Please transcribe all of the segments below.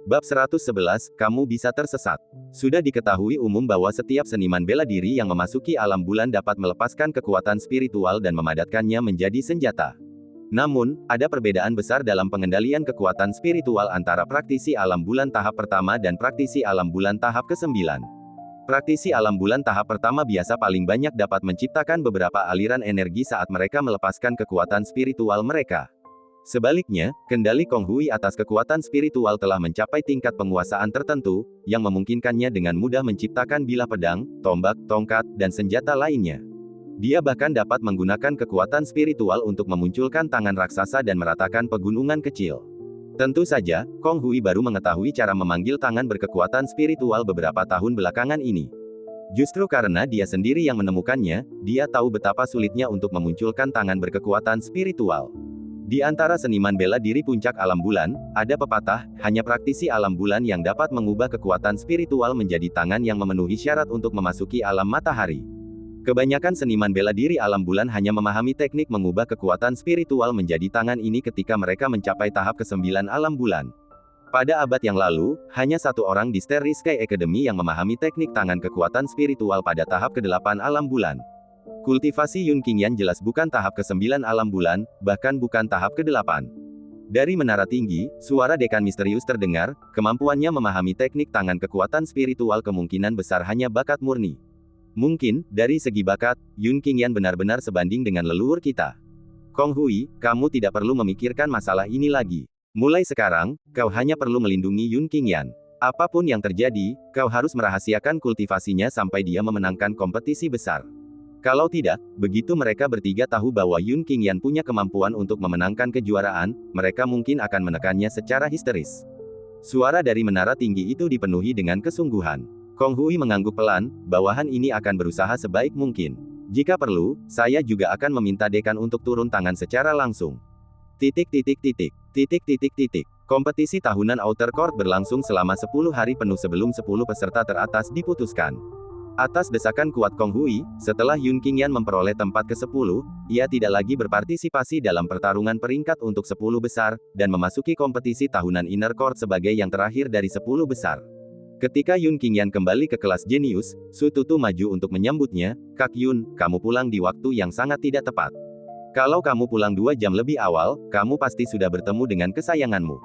Bab 111, Kamu Bisa Tersesat. Sudah diketahui umum bahwa setiap seniman bela diri yang memasuki alam bulan dapat melepaskan kekuatan spiritual dan memadatkannya menjadi senjata. Namun, ada perbedaan besar dalam pengendalian kekuatan spiritual antara praktisi alam bulan tahap pertama dan praktisi alam bulan tahap ke-9. Praktisi alam bulan tahap pertama biasa paling banyak dapat menciptakan beberapa aliran energi saat mereka melepaskan kekuatan spiritual mereka. Sebaliknya, kendali Kong Hui atas kekuatan spiritual telah mencapai tingkat penguasaan tertentu, yang memungkinkannya dengan mudah menciptakan bilah pedang, tombak, tongkat, dan senjata lainnya. Dia bahkan dapat menggunakan kekuatan spiritual untuk memunculkan tangan raksasa dan meratakan pegunungan kecil. Tentu saja, Kong Hui baru mengetahui cara memanggil tangan berkekuatan spiritual beberapa tahun belakangan ini. Justru karena dia sendiri yang menemukannya, dia tahu betapa sulitnya untuk memunculkan tangan berkekuatan spiritual. Di antara seniman bela diri puncak alam bulan, ada pepatah, hanya praktisi alam bulan yang dapat mengubah kekuatan spiritual menjadi tangan yang memenuhi syarat untuk memasuki alam matahari. Kebanyakan seniman bela diri alam bulan hanya memahami teknik mengubah kekuatan spiritual menjadi tangan ini ketika mereka mencapai tahap ke-9 alam bulan. Pada abad yang lalu, hanya satu orang di Starry Sky Academy yang memahami teknik tangan kekuatan spiritual pada tahap ke-8 alam bulan. Kultivasi Yun Qingyan jelas bukan tahap ke-9 alam bulan, bahkan bukan tahap ke-8. Dari menara tinggi, suara dekan misterius terdengar, kemampuannya memahami teknik tangan kekuatan spiritual kemungkinan besar hanya bakat murni. Mungkin, dari segi bakat, Yun Qingyan benar-benar sebanding dengan leluhur kita. Kong Hui, kamu tidak perlu memikirkan masalah ini lagi. Mulai sekarang, kau hanya perlu melindungi Yun Qingyan. Apapun yang terjadi, kau harus merahasiakan kultivasinya sampai dia memenangkan kompetisi besar. Kalau tidak, begitu mereka bertiga tahu bahwa Yun Qingyan punya kemampuan untuk memenangkan kejuaraan, mereka mungkin akan menekannya secara histeris. Suara dari menara tinggi itu dipenuhi dengan kesungguhan. Kong Hui mengangguk pelan, bawahan ini akan berusaha sebaik mungkin. Jika perlu, saya juga akan meminta dekan untuk turun tangan secara langsung. Kompetisi tahunan Outer Court berlangsung selama 10 hari penuh sebelum 10 peserta teratas diputuskan. Atas desakan kuat Kong Hui, setelah Yun Qingyan memperoleh tempat ke-10, ia tidak lagi berpartisipasi dalam pertarungan peringkat untuk 10 besar, dan memasuki kompetisi tahunan Inner Court sebagai yang terakhir dari 10 besar. Ketika Yun Qingyan kembali ke kelas jenius, Su Tutu maju untuk menyambutnya, "Kak Yun, kamu pulang di waktu yang sangat tidak tepat. Kalau kamu pulang 2 jam lebih awal, kamu pasti sudah bertemu dengan kesayanganmu."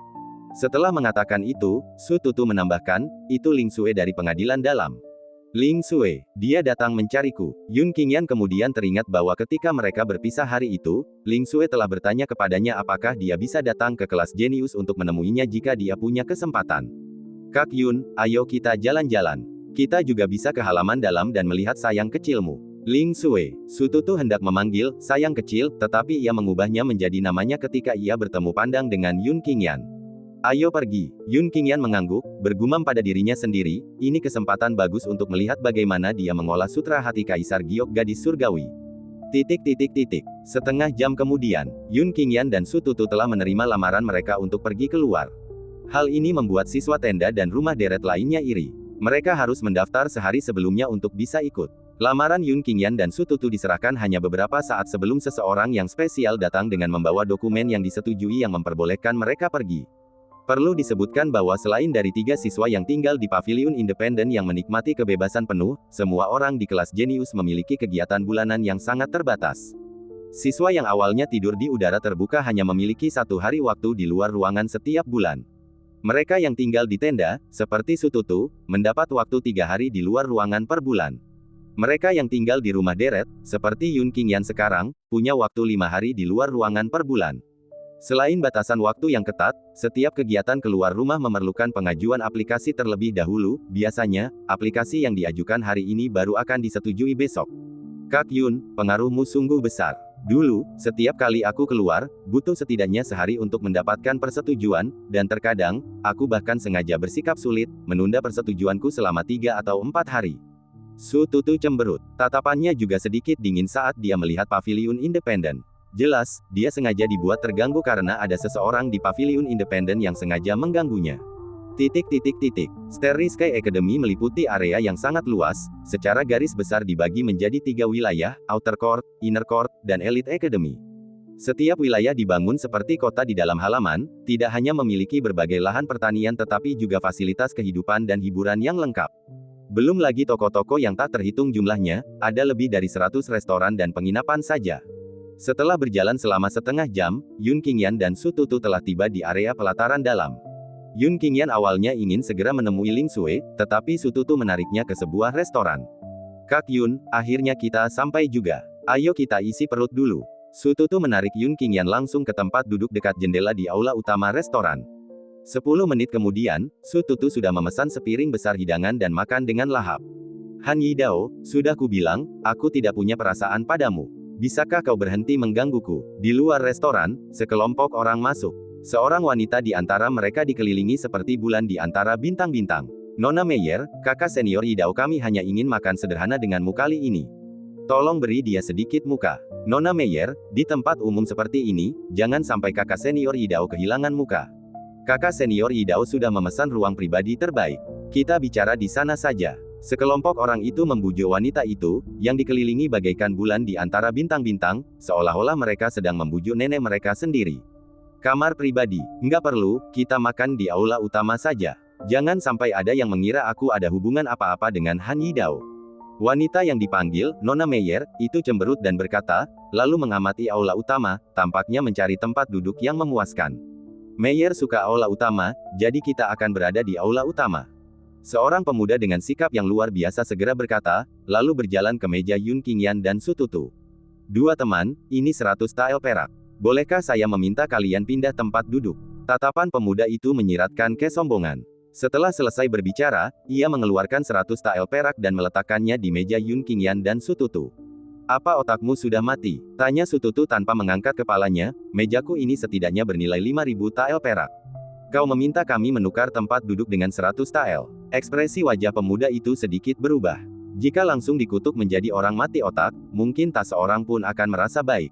Setelah mengatakan itu, Su Tutu menambahkan, "Itu Ling Xue dari pengadilan dalam." Ling Xue, dia datang mencariku. Yun Qingyan kemudian teringat bahwa ketika mereka berpisah hari itu, Ling Xue telah bertanya kepadanya apakah dia bisa datang ke kelas jenius untuk menemuinya jika dia punya kesempatan. "Kak Yun, ayo kita jalan-jalan. Kita juga bisa ke halaman dalam dan melihat sayang kecilmu." Ling Xue, Su Tutu hendak memanggil sayang kecil, tetapi ia mengubahnya menjadi namanya ketika ia bertemu pandang dengan Yun Qingyan. "Ayo pergi." Yun Qingyan mengangguk, bergumam pada dirinya sendiri, ini kesempatan bagus untuk melihat bagaimana dia mengolah sutra hati Kaisar Giok gadis surgawi. Setengah jam kemudian, Yun Qingyan dan Su Tutu telah menerima lamaran mereka untuk pergi keluar. Hal ini membuat siswa tenda dan rumah deret lainnya iri. Mereka harus mendaftar sehari sebelumnya untuk bisa ikut. Lamaran Yun Qingyan dan Su Tutu diserahkan hanya beberapa saat sebelum seseorang yang spesial datang dengan membawa dokumen yang disetujui yang memperbolehkan mereka pergi. Perlu disebutkan bahwa selain dari 3 siswa yang tinggal di paviliun independen yang menikmati kebebasan penuh, semua orang di kelas jenius memiliki kegiatan bulanan yang sangat terbatas. Siswa yang awalnya tidur di udara terbuka hanya memiliki 1 hari waktu di luar ruangan setiap bulan. Mereka yang tinggal di tenda, seperti Su Tutu, mendapat waktu 3 hari di luar ruangan per bulan. Mereka yang tinggal di rumah deret, seperti Yun Qingyan sekarang, punya waktu 5 hari di luar ruangan per bulan. Selain batasan waktu yang ketat, setiap kegiatan keluar rumah memerlukan pengajuan aplikasi terlebih dahulu, biasanya, aplikasi yang diajukan hari ini baru akan disetujui besok. "Kak Yun, pengaruhmu sungguh besar. Dulu, setiap kali aku keluar, butuh setidaknya sehari untuk mendapatkan persetujuan, dan terkadang, aku bahkan sengaja bersikap sulit, menunda persetujuanku selama 3 atau 4 hari. Su Tutu cemberut. Tatapannya juga sedikit dingin saat dia melihat paviliun independen. Jelas, dia sengaja dibuat terganggu karena ada seseorang di paviliun independen yang sengaja mengganggunya. Starry Sky Academy meliputi area yang sangat luas, secara garis besar dibagi menjadi 3 wilayah, Outer Court, Inner Court, dan Elite Academy. Setiap wilayah dibangun seperti kota di dalam halaman, tidak hanya memiliki berbagai lahan pertanian tetapi juga fasilitas kehidupan dan hiburan yang lengkap. Belum lagi toko-toko yang tak terhitung jumlahnya, ada lebih dari 100 restoran dan penginapan saja. Setelah berjalan selama setengah jam, Yun Qingyan dan Su Tutu telah tiba di area pelataran dalam. Yun Qingyan awalnya ingin segera menemui Ling Sui, tetapi Su Tutu menariknya ke sebuah restoran. "Kak Yun, akhirnya kita sampai juga. Ayo kita isi perut dulu." Su Tutu menarik Yun Qingyan langsung ke tempat duduk dekat jendela di aula utama restoran. 10 menit kemudian, Su Tutu sudah memesan sepiring besar hidangan dan makan dengan lahap. "Han Yidao, sudah kubilang, aku tidak punya perasaan padamu. Bisakah kau berhenti menggangguku?" Di luar restoran, sekelompok orang masuk. Seorang wanita di antara mereka dikelilingi seperti bulan di antara bintang-bintang. "Nona Meyer, kakak senior Yidao, kami hanya ingin makan sederhana denganmu kali ini. Tolong beri dia sedikit muka. Nona Meyer, di tempat umum seperti ini, jangan sampai kakak senior Yidao kehilangan muka. Kakak senior Yidao sudah memesan ruang pribadi terbaik. Kita bicara di sana saja." Sekelompok orang itu membujuk wanita itu, yang dikelilingi bagaikan bulan di antara bintang-bintang, seolah-olah mereka sedang membujuk nenek mereka sendiri. "Kamar pribadi, nggak perlu, kita makan di aula utama saja. Jangan sampai ada yang mengira aku ada hubungan apa-apa dengan Han Yidao." Wanita yang dipanggil, Nona Meyer, itu cemberut dan berkata, lalu mengamati aula utama, tampaknya mencari tempat duduk yang memuaskan. "Meyer suka aula utama, jadi kita akan berada di aula utama." Seorang pemuda dengan sikap yang luar biasa segera berkata, lalu berjalan ke meja Yun Qingyan dan Su Tutu. "Dua teman, ini 100 tael perak. Bolehkah saya meminta kalian pindah tempat duduk?" Tatapan pemuda itu menyiratkan kesombongan. Setelah selesai berbicara, ia mengeluarkan 100 tael perak dan meletakkannya di meja Yun Qingyan dan Su Tutu. "Apa otakmu sudah mati?" tanya Su Tutu tanpa mengangkat kepalanya. "Mejaku ini setidaknya bernilai 5.000 tael perak. Kau meminta kami menukar tempat duduk dengan 100 tael. Ekspresi wajah pemuda itu sedikit berubah. Jika langsung dikutuk menjadi orang mati otak, mungkin tak seorang pun akan merasa baik.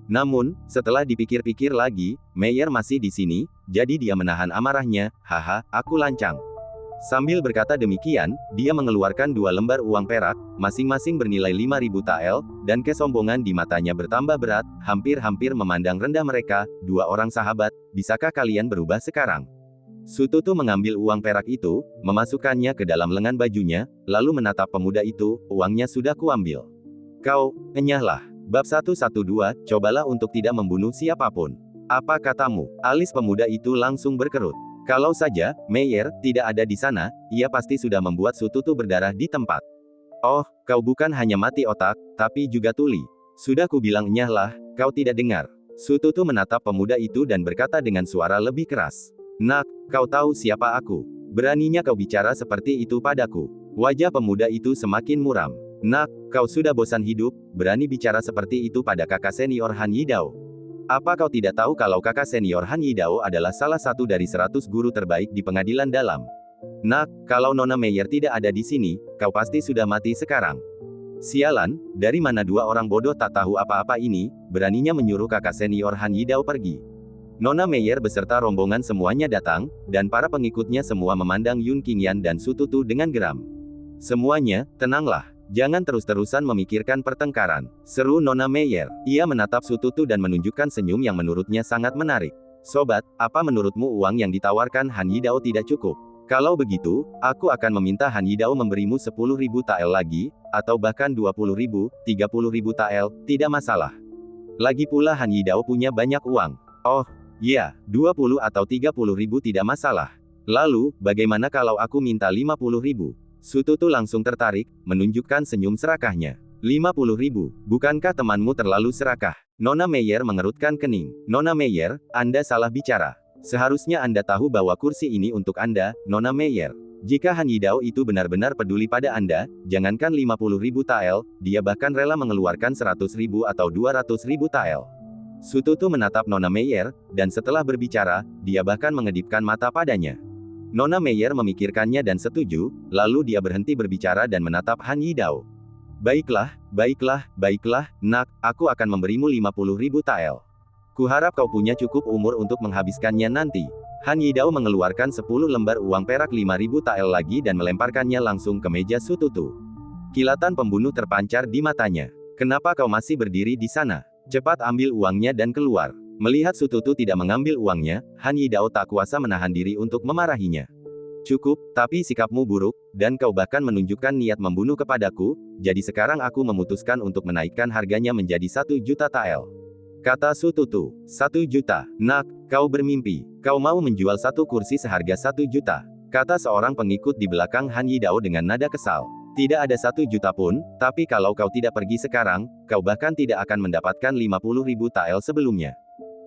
Namun, setelah dipikir-pikir lagi, Meyer masih di sini, jadi dia menahan amarahnya. "Haha, aku lancang." Sambil berkata demikian, dia mengeluarkan 2 lembar uang perak, masing-masing bernilai 5.000 tael, dan kesombongan di matanya bertambah berat, hampir-hampir memandang rendah mereka. "Dua orang sahabat, bisakah kalian berubah sekarang?" Su Tutu mengambil uang perak itu, memasukkannya ke dalam lengan bajunya, lalu menatap pemuda itu. "Uangnya sudah kuambil. Kau, enyahlah." Bab 112, cobalah untuk tidak membunuh siapapun. "Apa katamu?" Alis pemuda itu langsung berkerut. Kalau saja Meyer tidak ada di sana, ia pasti sudah membuat Su Tutu berdarah di tempat. "Oh, kau bukan hanya mati otak, tapi juga tuli. Sudah kubilang enyahlah, kau tidak dengar." Su Tutu menatap pemuda itu dan berkata dengan suara lebih keras. "Nak, kau tahu siapa aku? Beraninya kau bicara seperti itu padaku?" Wajah pemuda itu semakin muram. "Nak, kau sudah bosan hidup, berani bicara seperti itu pada kakak senior Han Yidao. Apa kau tidak tahu kalau kakak senior Han Yidao adalah salah satu dari 100 guru terbaik di pengadilan dalam? Nak, kalau Nona Meyer tidak ada di sini, kau pasti sudah mati sekarang." Sialan, dari mana dua orang bodoh tak tahu apa-apa ini, beraninya menyuruh kakak senior Han Yidao pergi. Nona Meyer beserta rombongan semuanya datang, dan para pengikutnya semua memandang Yun Qingyan dan Su Tutu dengan geram. "Semuanya, tenanglah. Jangan terus-terusan memikirkan pertengkaran," seru Nona Meyer. Ia menatap Su Tutu dan menunjukkan senyum yang menurutnya sangat menarik. "Sobat, apa menurutmu uang yang ditawarkan Han Yidao tidak cukup? Kalau begitu, aku akan meminta Han Yidao memberimu 10.000 tael lagi, atau bahkan 20.000, 30.000 tael, tidak masalah. Lagi pula Han Yidao punya banyak uang." "Oh, ya, 20 atau 30.000 tidak masalah. Lalu, bagaimana kalau aku minta 50.000? Su Tutu langsung tertarik, menunjukkan senyum serakahnya. 50.000, bukankah temanmu terlalu serakah? Nona Meyer mengerutkan kening. "Nona Meyer, Anda salah bicara. Seharusnya Anda tahu bahwa kursi ini untuk Anda, Nona Meyer. Jika Han Yidao itu benar-benar peduli pada Anda, jangankan 50.000 tael, dia bahkan rela mengeluarkan 100.000 atau 200.000 tael." Su Tutu menatap Nona Meyer, dan setelah berbicara, dia bahkan mengedipkan mata padanya. Nona Meyer memikirkannya dan setuju, lalu dia berhenti berbicara dan menatap Han Yidao. "Baiklah, baiklah, baiklah, nak, aku akan memberimu 50.000 tael. Kuharap kau punya cukup umur untuk menghabiskannya nanti." Han Yidao mengeluarkan 10 lembar uang perak 5.000 tael lagi dan melemparkannya langsung ke meja Su Tutu. Kilatan pembunuh terpancar di matanya. "Kenapa kau masih berdiri di sana? Cepat ambil uangnya dan keluar. Melihat Sututu tidak mengambil uangnya, Han Yidao tak kuasa menahan diri untuk memarahinya. Cukup, tapi sikapmu buruk, dan kau bahkan menunjukkan niat membunuh kepadaku, jadi sekarang aku memutuskan untuk menaikkan harganya menjadi 1 juta tael. Kata Sututu. 1 juta. Nak, kau bermimpi. Kau mau menjual satu kursi seharga 1 juta. Kata seorang pengikut di belakang Han Yidao dengan nada kesal. Tidak ada 1 juta pun, tapi kalau kau tidak pergi sekarang, kau bahkan tidak akan mendapatkan 50.000 tael sebelumnya.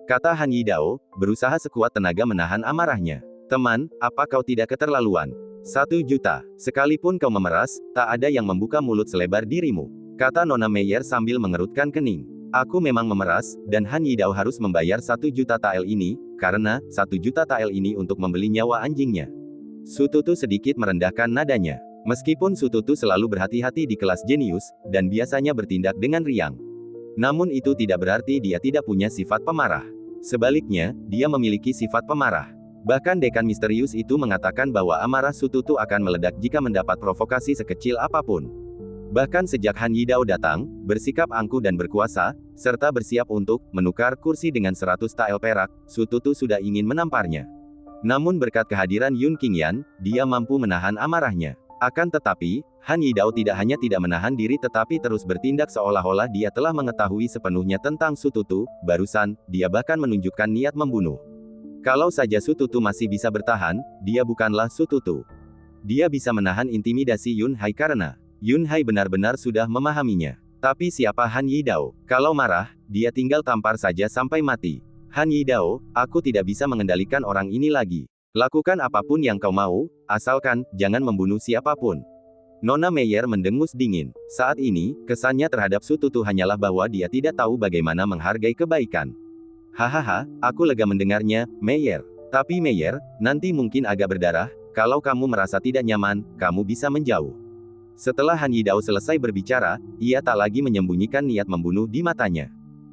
Kata Han Yidao, berusaha sekuat tenaga menahan amarahnya. Teman, apa kau tidak keterlaluan? 1 juta. Sekalipun kau memeras, tak ada yang membuka mulut selebar dirimu. Kata Nona Meyer sambil mengerutkan kening. Aku memang memeras, dan Han Yidao harus membayar 1 juta tael ini, karena 1 juta tael ini untuk membeli nyawa anjingnya. Sututu sedikit merendahkan nadanya. Meskipun Sututu selalu berhati-hati di kelas jenius, dan biasanya bertindak dengan riang. Namun itu tidak berarti dia tidak punya sifat pemarah. Sebaliknya, dia memiliki sifat pemarah. Bahkan dekan misterius itu mengatakan bahwa amarah Sututu akan meledak jika mendapat provokasi sekecil apapun. Bahkan sejak Han Yidao datang, bersikap angkuh dan berkuasa, serta bersiap untuk menukar kursi dengan 100 tael perak, Sututu sudah ingin menamparnya. Namun berkat kehadiran Yun Qingyan, dia mampu menahan amarahnya. Akan tetapi, Han Yidao tidak hanya tidak menahan diri tetapi terus bertindak seolah-olah dia telah mengetahui sepenuhnya tentang Sututu, barusan, dia bahkan menunjukkan niat membunuh. Kalau saja Sututu masih bisa bertahan, dia bukanlah Sututu. Dia bisa menahan intimidasi Yun Hai karena Yun Hai benar-benar sudah memahaminya. Tapi siapa Han Yidao? Kalau marah, dia tinggal tampar saja sampai mati. Han Yidao, aku tidak bisa mengendalikan orang ini lagi. Lakukan apapun yang kau mau, asalkan jangan membunuh siapapun. Nona Meyer mendengus dingin. Saat ini, kesannya terhadap Sututu hanyalah bahwa dia tidak tahu bagaimana menghargai kebaikan. Hahaha, aku lega mendengarnya, Meyer. Tapi Meyer, nanti mungkin agak berdarah, kalau kamu merasa tidak nyaman, kamu bisa menjauh. Setelah Han Yidao selesai berbicara, ia tak lagi menyembunyikan niat membunuh di matanya.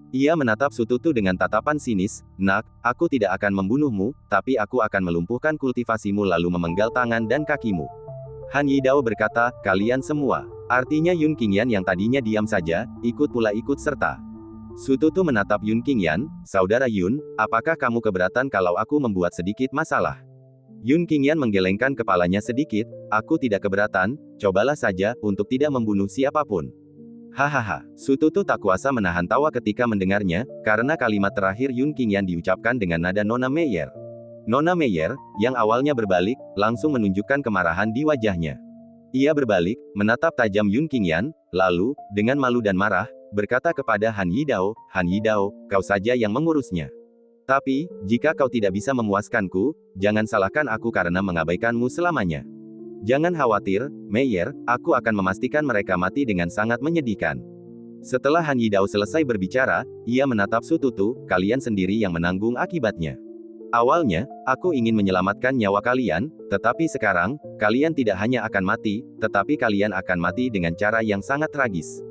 Ia menatap Sututu dengan tatapan sinis, nak, aku tidak akan membunuhmu, tapi aku akan melumpuhkan kultivasimu lalu memenggal tangan dan kakimu. Han Yidao berkata, kalian semua. Artinya Yun Qingyan yang tadinya diam saja, ikut pula ikut serta. Sututu menatap Yun Qingyan, saudara Yun, apakah kamu keberatan kalau aku membuat sedikit masalah? Yun Qingyan menggelengkan kepalanya sedikit, aku tidak keberatan, cobalah saja, untuk tidak membunuh siapapun. Hahaha, Sututu tak kuasa menahan tawa ketika mendengarnya, karena kalimat terakhir Yun Qingyan diucapkan dengan nada Nona Meyer. Nona Meyer, yang awalnya berbalik, langsung menunjukkan kemarahan di wajahnya. Ia berbalik, menatap tajam Yun Qingyan, lalu, dengan malu dan marah, berkata kepada Han Yidao, Han Yidao, kau saja yang mengurusnya. Tapi, jika kau tidak bisa memuaskanku, jangan salahkan aku karena mengabaikanmu selamanya. Jangan khawatir, Meyer, aku akan memastikan mereka mati dengan sangat menyedihkan. Setelah Han Yidao selesai berbicara, ia menatap Sututu, kalian sendiri yang menanggung akibatnya. Awalnya, aku ingin menyelamatkan nyawa kalian, tetapi sekarang, kalian tidak hanya akan mati, tetapi kalian akan mati dengan cara yang sangat tragis.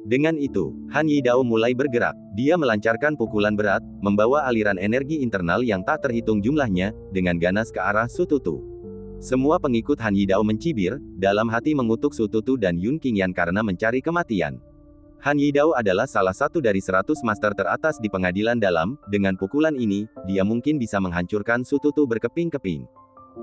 Dengan itu, Han Yidao mulai bergerak. Dia melancarkan pukulan berat, membawa aliran energi internal yang tak terhitung jumlahnya, dengan ganas ke arah Sututu. Semua pengikut Han Yidao mencibir, dalam hati mengutuk Sututu dan Yun Qingyan karena mencari kematian. Han Yidao adalah salah satu dari 100 master teratas di pengadilan dalam, dengan pukulan ini, dia mungkin bisa menghancurkan Sututu berkeping-keping.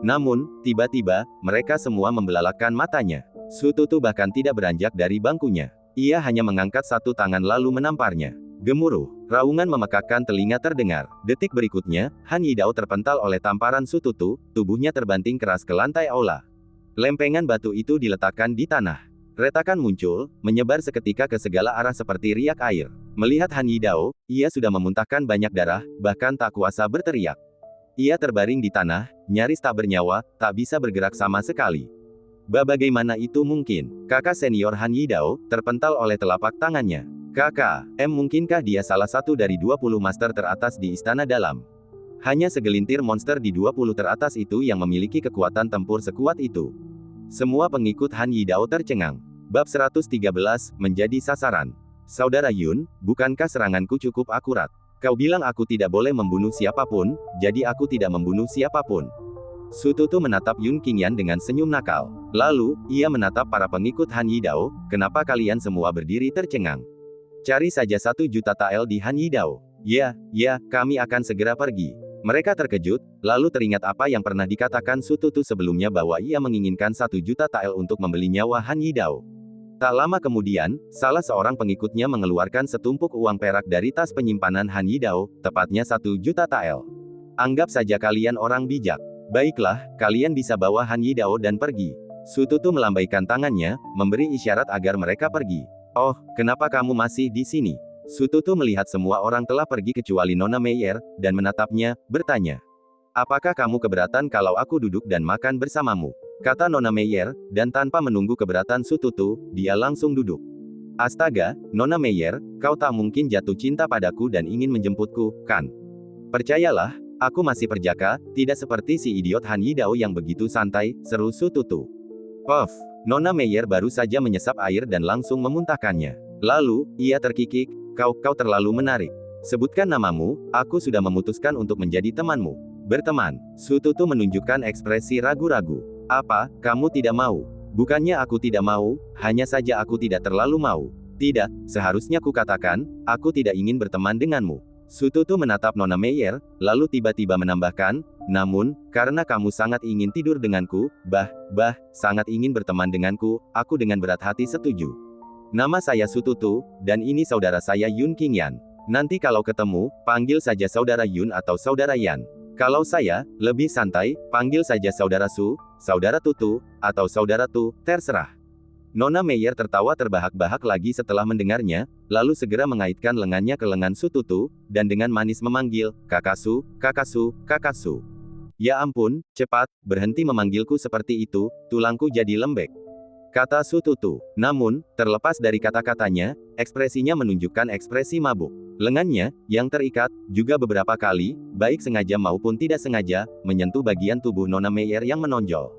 Namun, tiba-tiba, mereka semua membelalakkan matanya. Sututu bahkan tidak beranjak dari bangkunya. Ia hanya mengangkat satu tangan lalu menamparnya. Gemuruh, raungan memekakkan telinga terdengar. Detik berikutnya, Han Yidao terpental oleh tamparan Sututu, tubuhnya terbanting keras ke lantai aula. Lempengan batu itu diletakkan di tanah. Retakan muncul, menyebar seketika ke segala arah seperti riak air. Melihat Han Yidao, ia sudah memuntahkan banyak darah, bahkan tak kuasa berteriak. Ia terbaring di tanah, nyaris tak bernyawa, tak bisa bergerak sama sekali. Bagaimana itu mungkin? Kakak senior Han Yidao, terpental oleh telapak tangannya. Kakak, mungkinkah dia salah satu dari 20 master teratas di Istana Dalam? Hanya segelintir monster di 20 teratas itu yang memiliki kekuatan tempur sekuat itu. Semua pengikut Han Yidao tercengang. Bab 113, menjadi sasaran. Saudara Yun, bukankah seranganku cukup akurat? Kau bilang aku tidak boleh membunuh siapapun, jadi aku tidak membunuh siapapun. Sututu menatap Yun Qingyan dengan senyum nakal. Lalu, ia menatap para pengikut Han Yidao, kenapa kalian semua berdiri tercengang? Cari saja 1 juta tael di Han Yidao. Ya, kami akan segera pergi. Mereka terkejut, lalu teringat apa yang pernah dikatakan Su Tutu sebelumnya bahwa ia menginginkan 1 juta tael untuk membeli nyawa Han Yidao. Tak lama kemudian, salah seorang pengikutnya mengeluarkan setumpuk uang perak dari tas penyimpanan Han Yidao, tepatnya 1 juta tael. Anggap saja kalian orang bijak. Baiklah, kalian bisa bawa Han Yidao dan pergi. Su Tutu melambaikan tangannya, memberi isyarat agar mereka pergi. Oh, kenapa kamu masih di sini? Su Tutu melihat semua orang telah pergi kecuali Nona Meyer, dan menatapnya, bertanya. Apakah kamu keberatan kalau aku duduk dan makan bersamamu? Kata Nona Meyer, dan tanpa menunggu keberatan Su Tutu, dia langsung duduk. Astaga, Nona Meyer, kau tak mungkin jatuh cinta padaku dan ingin menjemputku, kan? Percayalah, aku masih perjaka, tidak seperti si idiot Han Yidao yang begitu santai, seru Su Tutu. Puff, Nona Meyer baru saja menyesap air dan langsung memuntahkannya. Lalu, ia terkikik, kau terlalu menarik. Sebutkan namamu, aku sudah memutuskan untuk menjadi temanmu. Berteman. Su Tutu menunjukkan ekspresi ragu-ragu. Apa, kamu tidak mau? Bukannya aku tidak mau, hanya saja aku tidak terlalu mau. Tidak, seharusnya ku katakan, aku tidak ingin berteman denganmu. Su Tutu menatap Nona Meyer, lalu tiba-tiba menambahkan, namun, karena kamu sangat ingin tidur denganku, sangat ingin berteman denganku, aku dengan berat hati setuju. Nama saya Su Tutu, dan ini saudara saya Yun Qingyan. Nanti kalau ketemu, panggil saja saudara Yun atau saudara Yan. Kalau saya, lebih santai, panggil saja saudara Su, saudara Tutu, atau saudara Tu, terserah. Nona Meyer tertawa terbahak-bahak lagi setelah mendengarnya, lalu segera mengaitkan lengannya ke lengan Su Tutu, dan dengan manis memanggil, Kakak Su, Kakak Su, Kakak Su. Ya ampun, cepat, berhenti memanggilku seperti itu, tulangku jadi lembek. Kata Su Tutu. Namun, terlepas dari kata-katanya, ekspresinya menunjukkan ekspresi mabuk. Lengannya, yang terikat, juga beberapa kali, baik sengaja maupun tidak sengaja, menyentuh bagian tubuh Nona Meyer yang menonjol.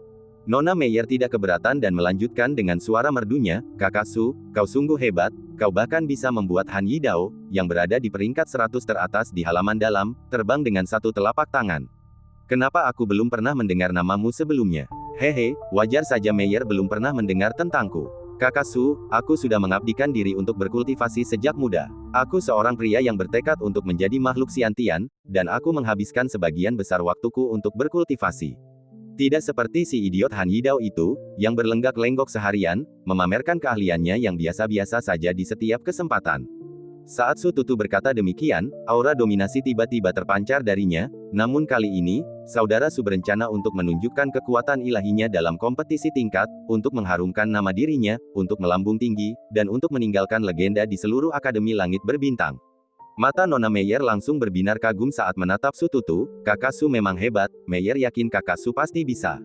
Nona Meyer tidak keberatan dan melanjutkan dengan suara merdunya, Kakak Su, kau sungguh hebat, kau bahkan bisa membuat Han Yidao, yang berada di peringkat 100 teratas di halaman dalam, terbang dengan satu telapak tangan. Kenapa aku belum pernah mendengar namamu sebelumnya? Hehe, wajar saja Meyer belum pernah mendengar tentangku. Kakak Su, aku sudah mengabdikan diri untuk berkultivasi sejak muda. Aku seorang pria yang bertekad untuk menjadi makhluk Xiantian, dan aku menghabiskan sebagian besar waktuku untuk berkultivasi. Tidak seperti si idiot Han Yidao itu, yang berlenggak-lenggok seharian, memamerkan keahliannya yang biasa-biasa saja di setiap kesempatan. Saat Su Tutu berkata demikian, aura dominasi tiba-tiba terpancar darinya, namun kali ini, saudara Su berencana untuk menunjukkan kekuatan ilahinya dalam kompetisi tingkat, untuk mengharumkan nama dirinya, untuk melambung tinggi, dan untuk meninggalkan legenda di seluruh Akademi Langit Berbintang. Mata Nona Meyer langsung berbinar kagum saat menatap Su Tutu, Kakak Su memang hebat, Meyer yakin Kakak Su pasti bisa.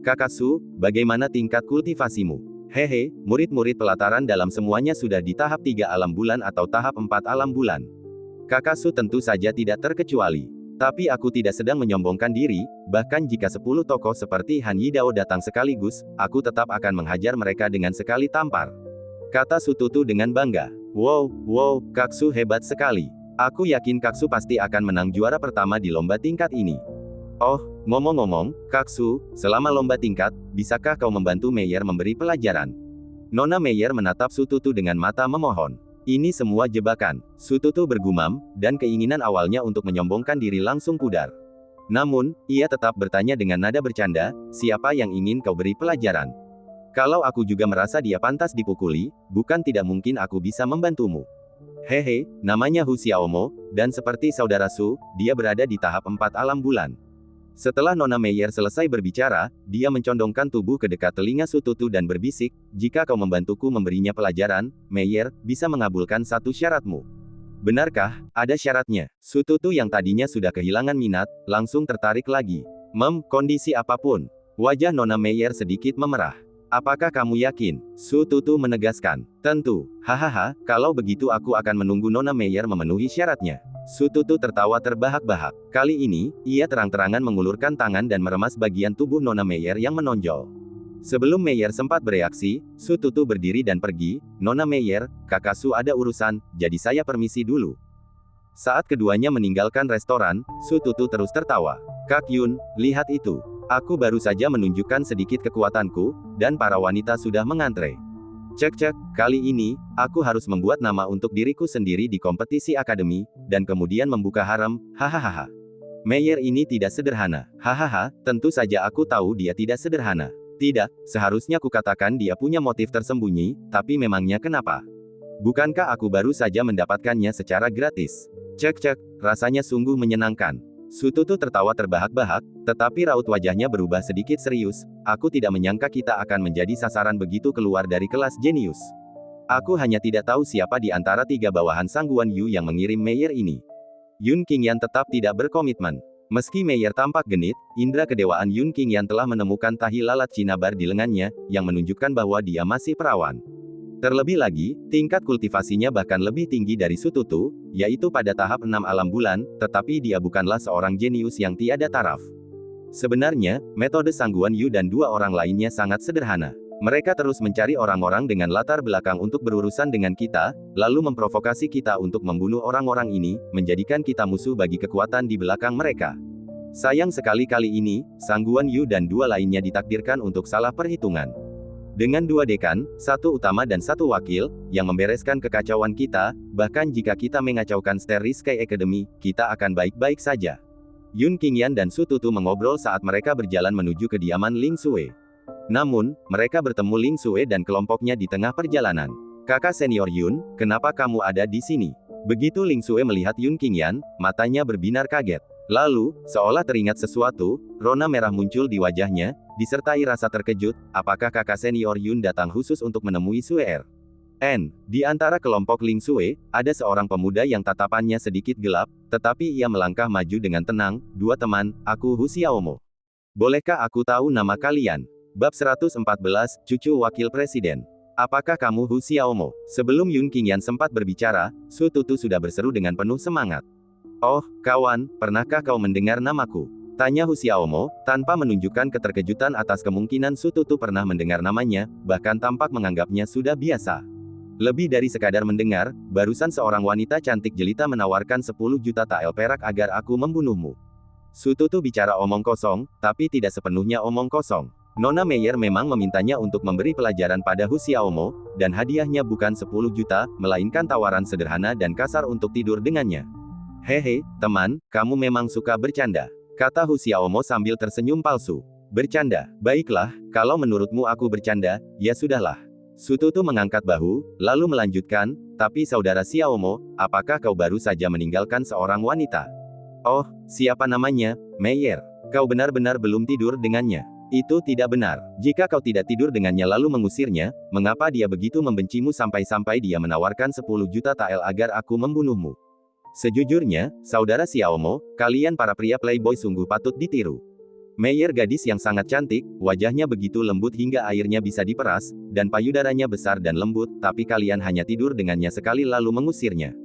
Kakak Su, bagaimana tingkat kultivasimu? Hehe, murid-murid pelataran dalam semuanya sudah di tahap 3 alam bulan atau tahap 4 alam bulan. Kakak Su tentu saja tidak terkecuali. Tapi aku tidak sedang menyombongkan diri, bahkan jika 10 tokoh seperti Han Yidao datang sekaligus, aku tetap akan menghajar mereka dengan sekali tampar. Kata Su Tutu dengan bangga. Wow, Kak Su hebat sekali. Aku yakin Kak Su pasti akan menang juara pertama di lomba tingkat ini. Oh, ngomong-ngomong, Kak Su, selama lomba tingkat, bisakah kau membantu Meyer memberi pelajaran? Nona Meyer menatap Su Tutu dengan mata memohon. Ini semua jebakan. Su Tutu bergumam, dan keinginan awalnya untuk menyombongkan diri langsung pudar. Namun, ia tetap bertanya dengan nada bercanda, siapa yang ingin kau beri pelajaran? Kalau aku juga merasa dia pantas dipukuli, bukan tidak mungkin aku bisa membantumu. Hehe, namanya Hu Xiaomo, dan seperti saudara Su, dia berada di tahap 4 alam bulan. Setelah Nona Meyer selesai berbicara, dia mencondongkan tubuh ke dekat telinga Su Tutu dan berbisik, jika kau membantuku memberinya pelajaran, Meyer, bisa mengabulkan satu syaratmu. Benarkah, ada syaratnya? Su Tutu yang tadinya sudah kehilangan minat, langsung tertarik lagi. Kondisi apapun. Wajah Nona Meyer sedikit memerah. Apakah kamu yakin? Su Tutu menegaskan. Tentu. Hahaha, kalau begitu aku akan menunggu Nona Meyer memenuhi syaratnya. Su Tutu tertawa terbahak-bahak. Kali ini, ia terang-terangan mengulurkan tangan dan meremas bagian tubuh Nona Meyer yang menonjol. Sebelum Meyer sempat bereaksi, Su Tutu berdiri dan pergi. Nona Meyer, Kakak Su ada urusan, jadi saya permisi dulu. Saat keduanya meninggalkan restoran, Su Tutu terus tertawa. Kak Yun, lihat itu. Aku baru saja menunjukkan sedikit kekuatanku, dan para wanita sudah mengantre. Cek, kali ini, aku harus membuat nama untuk diriku sendiri di kompetisi akademi, dan kemudian membuka harem, hahaha. Meyer ini tidak sederhana. Hahaha, tentu saja aku tahu dia tidak sederhana. Tidak, seharusnya kukatakan dia punya motif tersembunyi, tapi memangnya kenapa? Bukankah aku baru saja mendapatkannya secara gratis? Cek, rasanya sungguh menyenangkan. Sututu tertawa terbahak-bahak, tetapi raut wajahnya berubah sedikit serius. Aku tidak menyangka kita akan menjadi sasaran begitu keluar dari kelas jenius. Aku hanya tidak tahu siapa di antara 3 bawahan Sangguan Yu yang mengirim Meyer ini. Yun Qingyan tetap tidak berkomitmen. Meski Meyer tampak genit, indera kedewaan Yun Qingyan telah menemukan tahi lalat cinabar di lengannya, yang menunjukkan bahwa dia masih perawan. Terlebih lagi, tingkat kultivasinya bahkan lebih tinggi dari Sututu, yaitu pada tahap 6 alam bulan, tetapi dia bukanlah seorang jenius yang tiada taraf. Sebenarnya, metode Sangguan Yu dan 2 orang lainnya sangat sederhana. Mereka terus mencari orang-orang dengan latar belakang untuk berurusan dengan kita, lalu memprovokasi kita untuk membunuh orang-orang ini, menjadikan kita musuh bagi kekuatan di belakang mereka. Sayang sekali kali ini, Sangguan Yu dan 2 lainnya ditakdirkan untuk salah perhitungan. Dengan 2 dekan, 1 utama dan 1 wakil, yang membereskan kekacauan kita, bahkan jika kita mengacaukan Starry Sky Academy, kita akan baik-baik saja. Yun Qingyan dan Sututu mengobrol saat mereka berjalan menuju kediaman Ling Xue. Namun, mereka bertemu Ling Xue dan kelompoknya di tengah perjalanan. Kakak senior Yun, kenapa kamu ada di sini? Begitu Ling Xue melihat Yun Qingyan, matanya berbinar kaget. Lalu, seolah teringat sesuatu, rona merah muncul di wajahnya, disertai rasa terkejut. Apakah kakak senior Yun datang khusus untuk menemui Xue? Di antara kelompok Ling Xue, ada seorang pemuda yang tatapannya sedikit gelap, tetapi ia melangkah maju dengan tenang. 2 teman, aku Hu Xiaomo. Bolehkah aku tahu nama kalian? Bab 114, Cucu Wakil Presiden. Apakah kamu Hu Xiaomo? Sebelum Yun Qingyan sempat berbicara, Sututu sudah berseru dengan penuh semangat. Oh, kawan, pernahkah kau mendengar namaku? Tanya Hu Xiaomo, tanpa menunjukkan keterkejutan atas kemungkinan Sututu pernah mendengar namanya, bahkan tampak menganggapnya sudah biasa. Lebih dari sekadar mendengar, barusan seorang wanita cantik jelita menawarkan 10 juta tael perak agar aku membunuhmu. Sututu bicara omong kosong, tapi tidak sepenuhnya omong kosong. Nona Meyer memang memintanya untuk memberi pelajaran pada Hu Xiaomo, dan hadiahnya bukan 10 juta, melainkan tawaran sederhana dan kasar untuk tidur dengannya. Hehe, teman, kamu memang suka bercanda, kata Hu Xiaomo sambil tersenyum palsu. Bercanda, baiklah, kalau menurutmu aku bercanda, ya sudahlah. Sututu mengangkat bahu, lalu melanjutkan, tapi saudara Xiaomo, apakah kau baru saja meninggalkan seorang wanita? Oh, siapa namanya? Meyer. Kau benar-benar belum tidur dengannya. Itu tidak benar. Jika kau tidak tidur dengannya lalu mengusirnya, mengapa dia begitu membencimu sampai-sampai dia menawarkan 10 juta tael agar aku membunuhmu? Sejujurnya, saudara Xiaomo, kalian para pria playboy sungguh patut ditiru. Meyer gadis yang sangat cantik, wajahnya begitu lembut hingga airnya bisa diperas, dan payudaranya besar dan lembut, tapi kalian hanya tidur dengannya sekali lalu mengusirnya.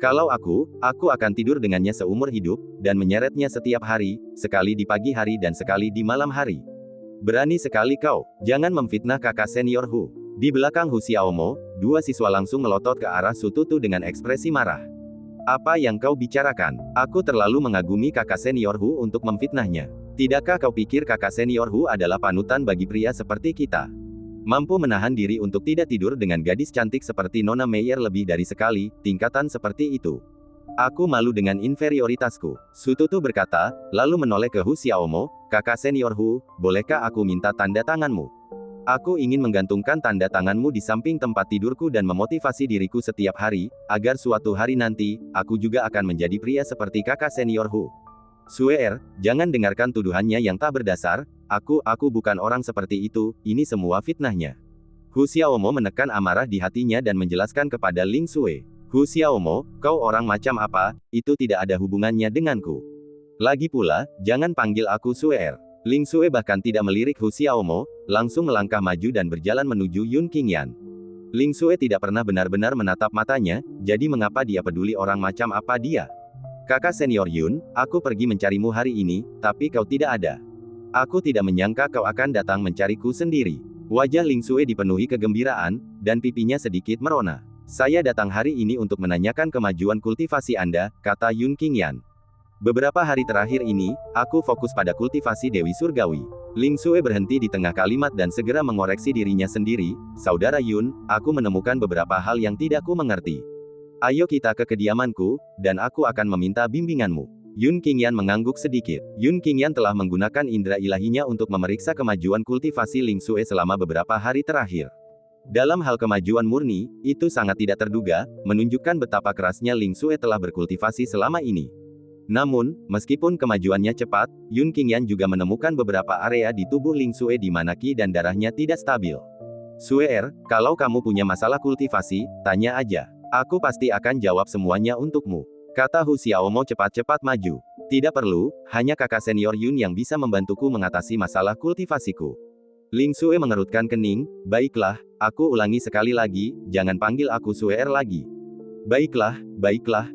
Kalau aku akan tidur dengannya seumur hidup, dan menyeretnya setiap hari, sekali di pagi hari dan sekali di malam hari. Berani sekali kau, jangan memfitnah kakak senior Hu. Di belakang Hu Xiaomo, 2 siswa langsung melotot ke arah Sututu dengan ekspresi marah. Apa yang kau bicarakan? Aku terlalu mengagumi kakak senior Hu untuk memfitnahnya. Tidakkah kau pikir kakak senior Hu adalah panutan bagi pria seperti kita? Mampu menahan diri untuk tidak tidur dengan gadis cantik seperti Nona Meyer lebih dari sekali, tingkatan seperti itu. Aku malu dengan inferioritasku. Sututu berkata, lalu menoleh ke Hu Xiaomo, kakak senior Hu, bolehkah aku minta tanda tanganmu? Aku ingin menggantungkan tanda tanganmu di samping tempat tidurku dan memotivasi diriku setiap hari, agar suatu hari nanti, aku juga akan menjadi pria seperti kakak senior Hu. Xue, jangan dengarkan tuduhannya yang tak berdasar, aku bukan orang seperti itu, ini semua fitnahnya. Hu Xiaomo menekan amarah di hatinya dan menjelaskan kepada Ling Xue. Hu Xiaomo, kau orang macam apa, itu tidak ada hubungannya denganku. Lagi pula, jangan panggil aku Xue. Ling Xue bahkan tidak melirik Hu Xiaomo, langsung melangkah maju dan berjalan menuju Yun Qingyan. Ling Xue tidak pernah benar-benar menatap matanya, jadi mengapa dia peduli orang macam apa dia? Kakak senior Yun, aku pergi mencarimu hari ini, tapi kau tidak ada. Aku tidak menyangka kau akan datang mencariku sendiri. Wajah Ling Xue dipenuhi kegembiraan, dan pipinya sedikit merona. Saya datang hari ini untuk menanyakan kemajuan kultivasi Anda, kata Yun Qingyan. Beberapa hari terakhir ini, aku fokus pada kultivasi Dewi Surgawi. Ling Xue berhenti di tengah kalimat dan segera mengoreksi dirinya sendiri, "Saudara Yun, aku menemukan beberapa hal yang tidak ku mengerti. Ayo kita ke kediamanku, dan aku akan meminta bimbinganmu." Yun Qingyan mengangguk sedikit. Yun Qingyan telah menggunakan indera ilahinya untuk memeriksa kemajuan kultivasi Ling Xue selama beberapa hari terakhir. Dalam hal kemajuan murni, itu sangat tidak terduga, menunjukkan betapa kerasnya Ling Xue telah berkultivasi selama ini. Namun, meskipun kemajuannya cepat, Yun Qingyan juga menemukan beberapa area di tubuh Ling Xue di mana qi dan darahnya tidak stabil. "Xue, kalau kamu punya masalah kultivasi, tanya aja. Aku pasti akan jawab semuanya untukmu," kata Hu Xiaomo cepat-cepat maju. "Tidak perlu, hanya kakak senior Yun yang bisa membantuku mengatasi masalah kultivasiku." Ling Xue mengerutkan kening, "Baiklah, aku ulangi sekali lagi, jangan panggil aku Xue lagi." Baiklah,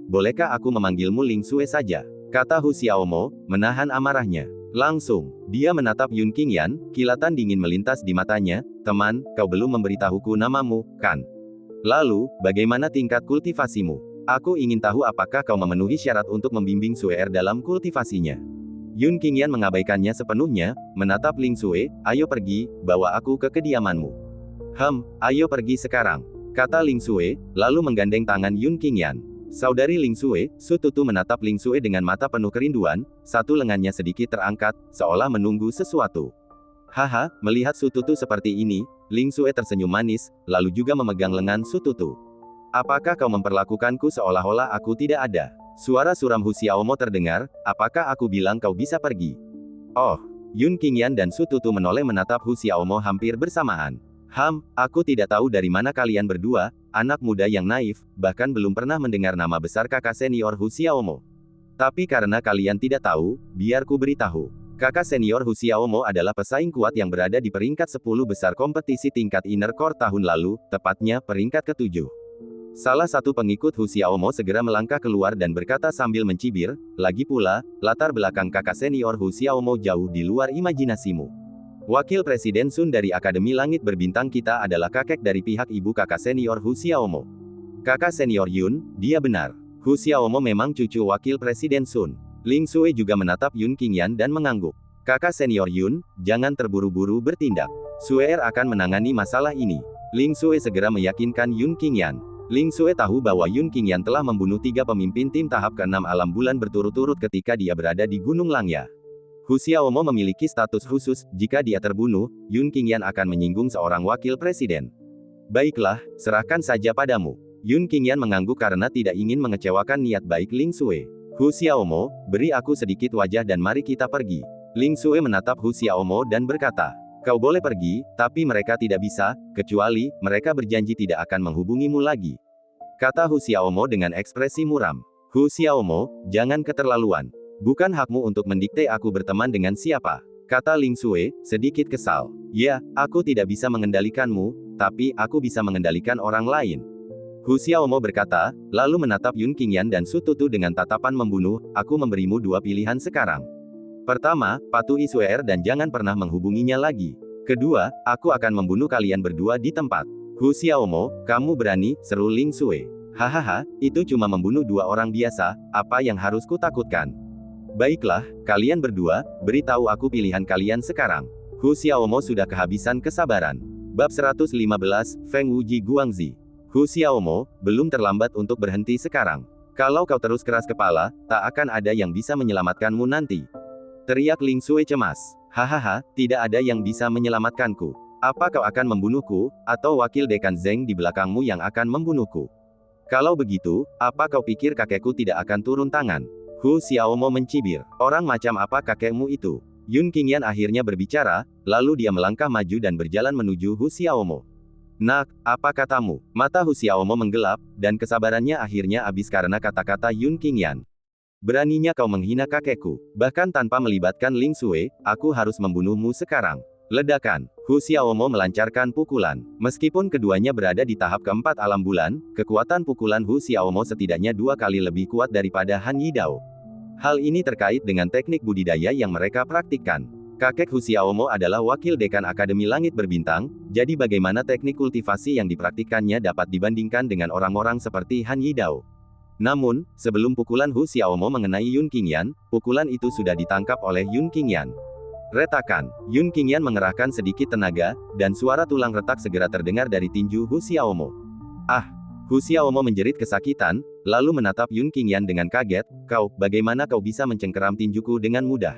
bolehkah aku memanggilmu Ling Xue saja?" kata Hu Xiaomo, menahan amarahnya. Langsung, dia menatap Yun Qingyan, kilatan dingin melintas di matanya, "Teman, kau belum memberitahuku namamu, kan? Lalu, bagaimana tingkat kultivasimu? Aku ingin tahu apakah kau memenuhi syarat untuk membimbing Xue dalam kultivasinya." Yun Qingyan mengabaikannya sepenuhnya, menatap Ling Xue, "Ayo pergi, bawa aku ke kediamanmu." Ayo pergi sekarang," kata Ling Xue, lalu menggandeng tangan Yun Qingyan. "Saudari Ling Xue," Su Tutu menatap Ling Xue dengan mata penuh kerinduan, satu lengannya sedikit terangkat, seolah menunggu sesuatu. Haha, melihat Su Tutu seperti ini, Ling Xue tersenyum manis, lalu juga memegang lengan Su Tutu. "Apakah kau memperlakukanku seolah-olah aku tidak ada?" Suara suram Hu Xiaomo terdengar, "Apakah aku bilang kau bisa pergi?" Oh, Yun Qingyan dan Su Tutu menoleh menatap Hu Xiaomo hampir bersamaan. Aku tidak tahu dari mana kalian berdua, anak muda yang naif, bahkan belum pernah mendengar nama besar kakak senior Hu Xiaomo. Tapi karena kalian tidak tahu, biar ku beritahu. Kakak senior Hu Xiaomo adalah pesaing kuat yang berada di peringkat 10 besar kompetisi tingkat inner core tahun lalu, tepatnya peringkat ke-7. Salah satu pengikut Hu Xiaomo segera melangkah keluar dan berkata sambil mencibir, "Lagi pula, latar belakang kakak senior Hu Xiaomo jauh di luar imajinasimu. Wakil Presiden Sun dari Akademi Langit Berbintang kita adalah kakek dari pihak ibu kakak senior Hu Xiaomo. Kakak senior Yun, dia benar. Hu Xiaomo memang cucu Wakil Presiden Sun." Ling Xue juga menatap Yun Qingyan dan mengangguk. "Kakak senior Yun, jangan terburu-buru bertindak. Xue akan menangani masalah ini." Ling Xue segera meyakinkan Yun Qingyan. Ling Xue tahu bahwa Yun Qingyan telah membunuh 3 pemimpin tim tahap ke-6 alam bulan berturut-turut ketika dia berada di Gunung Langya. Hu Xiaomo memiliki status khusus, jika dia terbunuh, Yun Qingyan akan menyinggung seorang wakil presiden. "Baiklah, serahkan saja padamu." Yun Qingyan mengangguk karena tidak ingin mengecewakan niat baik Ling Xue. "Hu Xiaomo, beri aku sedikit wajah dan mari kita pergi." Ling Xue menatap Hu Xiaomo dan berkata, "Kau boleh pergi, tapi mereka tidak bisa, kecuali, mereka berjanji tidak akan menghubungimu lagi," kata Hu Xiaomo dengan ekspresi muram. "Hu Xiaomo, jangan keterlaluan. Bukan hakmu untuk mendikte aku berteman dengan siapa," kata Ling Xue, sedikit kesal. "Ya, aku tidak bisa mengendalikanmu, tapi aku bisa mengendalikan orang lain." Hu Xiaomo berkata, lalu menatap Yun Qingyan dan Su Tutu dengan tatapan membunuh, "Aku memberimu 2 pilihan sekarang. Pertama, patuhi Xue dan jangan pernah menghubunginya lagi. Kedua, aku akan membunuh kalian berdua di tempat." "Hu Xiaomo, kamu berani," seru Ling Xue. "Hahaha, itu cuma membunuh 2 orang biasa, apa yang harus kutakutkan?" "Baiklah, kalian berdua, beritahu aku pilihan kalian sekarang." Hu Xiaomo sudah kehabisan kesabaran. Bab 115, Feng Wuji Guangzi. "Hu Xiaomo, belum terlambat untuk berhenti sekarang. Kalau kau terus keras kepala, tak akan ada yang bisa menyelamatkanmu nanti," teriak Ling Xue cemas. "Hahaha, tidak ada yang bisa menyelamatkanku. Apa kau akan membunuhku, atau wakil dekan Zeng di belakangmu yang akan membunuhku? Kalau begitu, apa kau pikir kakekku tidak akan turun tangan?" Hu Xiaomo mencibir, "Orang macam apa kakekmu itu?" Yun Qingyan akhirnya berbicara, lalu dia melangkah maju dan berjalan menuju Hu Xiaomo. "Nak, apa katamu?" Mata Hu Xiaomo menggelap, dan kesabarannya akhirnya habis karena kata-kata Yun Qingyan. "Beraninya kau menghina kakekku, bahkan tanpa melibatkan Ling Xue, aku harus membunuhmu sekarang." Ledakan. Hu Xiaomo melancarkan pukulan. Meskipun keduanya berada di tahap keempat alam bulan, kekuatan pukulan Hu Xiaomo setidaknya 2 kali lebih kuat daripada Han Yidao. Hal ini terkait dengan teknik budidaya yang mereka praktikkan. Kakek Hu Xiaomo adalah wakil dekan Akademi Langit Berbintang, jadi bagaimana teknik kultivasi yang dipraktikkannya dapat dibandingkan dengan orang-orang seperti Han Yidao. Namun, sebelum pukulan Hu Xiaomo mengenai Yun Qingyan, pukulan itu sudah ditangkap oleh Yun Qingyan. Retakan. Yun Qingyan mengerahkan sedikit tenaga, dan suara tulang retak segera terdengar dari tinju Hu Xiaomo. Ah! Hu Xiaomo menjerit kesakitan, lalu menatap Yun Qingyan dengan kaget, bagaimana kau bisa mencengkeram tinjuku dengan mudah?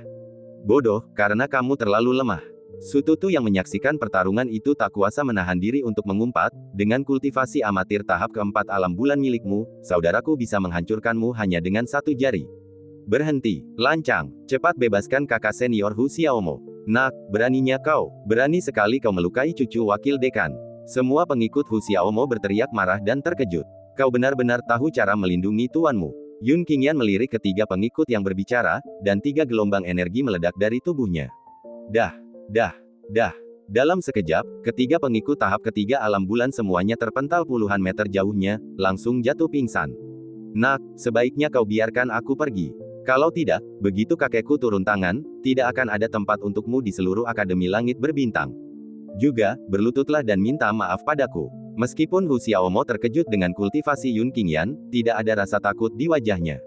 Bodoh, karena kamu terlalu lemah. Su Tutu yang menyaksikan pertarungan itu tak kuasa menahan diri untuk mengumpat, dengan kultivasi amatir tahap keempat alam bulan milikmu, saudaraku bisa menghancurkanmu hanya dengan satu jari. Berhenti, lancang, cepat bebaskan kakak senior Hu Xiaomo. Nak, beraninya kau, berani sekali kau melukai cucu wakil dekan. Semua pengikut Hu Xiaomo berteriak marah dan terkejut. Kau benar-benar tahu cara melindungi tuanmu. Yun Qingyan melirik ketiga pengikut yang berbicara, dan 3 gelombang energi meledak dari tubuhnya. Dah. Dalam sekejap, ketiga pengikut tahap ketiga alam bulan semuanya terpental puluhan meter jauhnya, langsung jatuh pingsan. Nak, sebaiknya kau biarkan aku pergi. Kalau tidak, begitu kakekku turun tangan, tidak akan ada tempat untukmu di seluruh Akademi Langit Berbintang. Juga, berlututlah dan minta maaf padaku. Meskipun Hu Xiaomo terkejut dengan kultivasi Yun Qingyan, tidak ada rasa takut di wajahnya.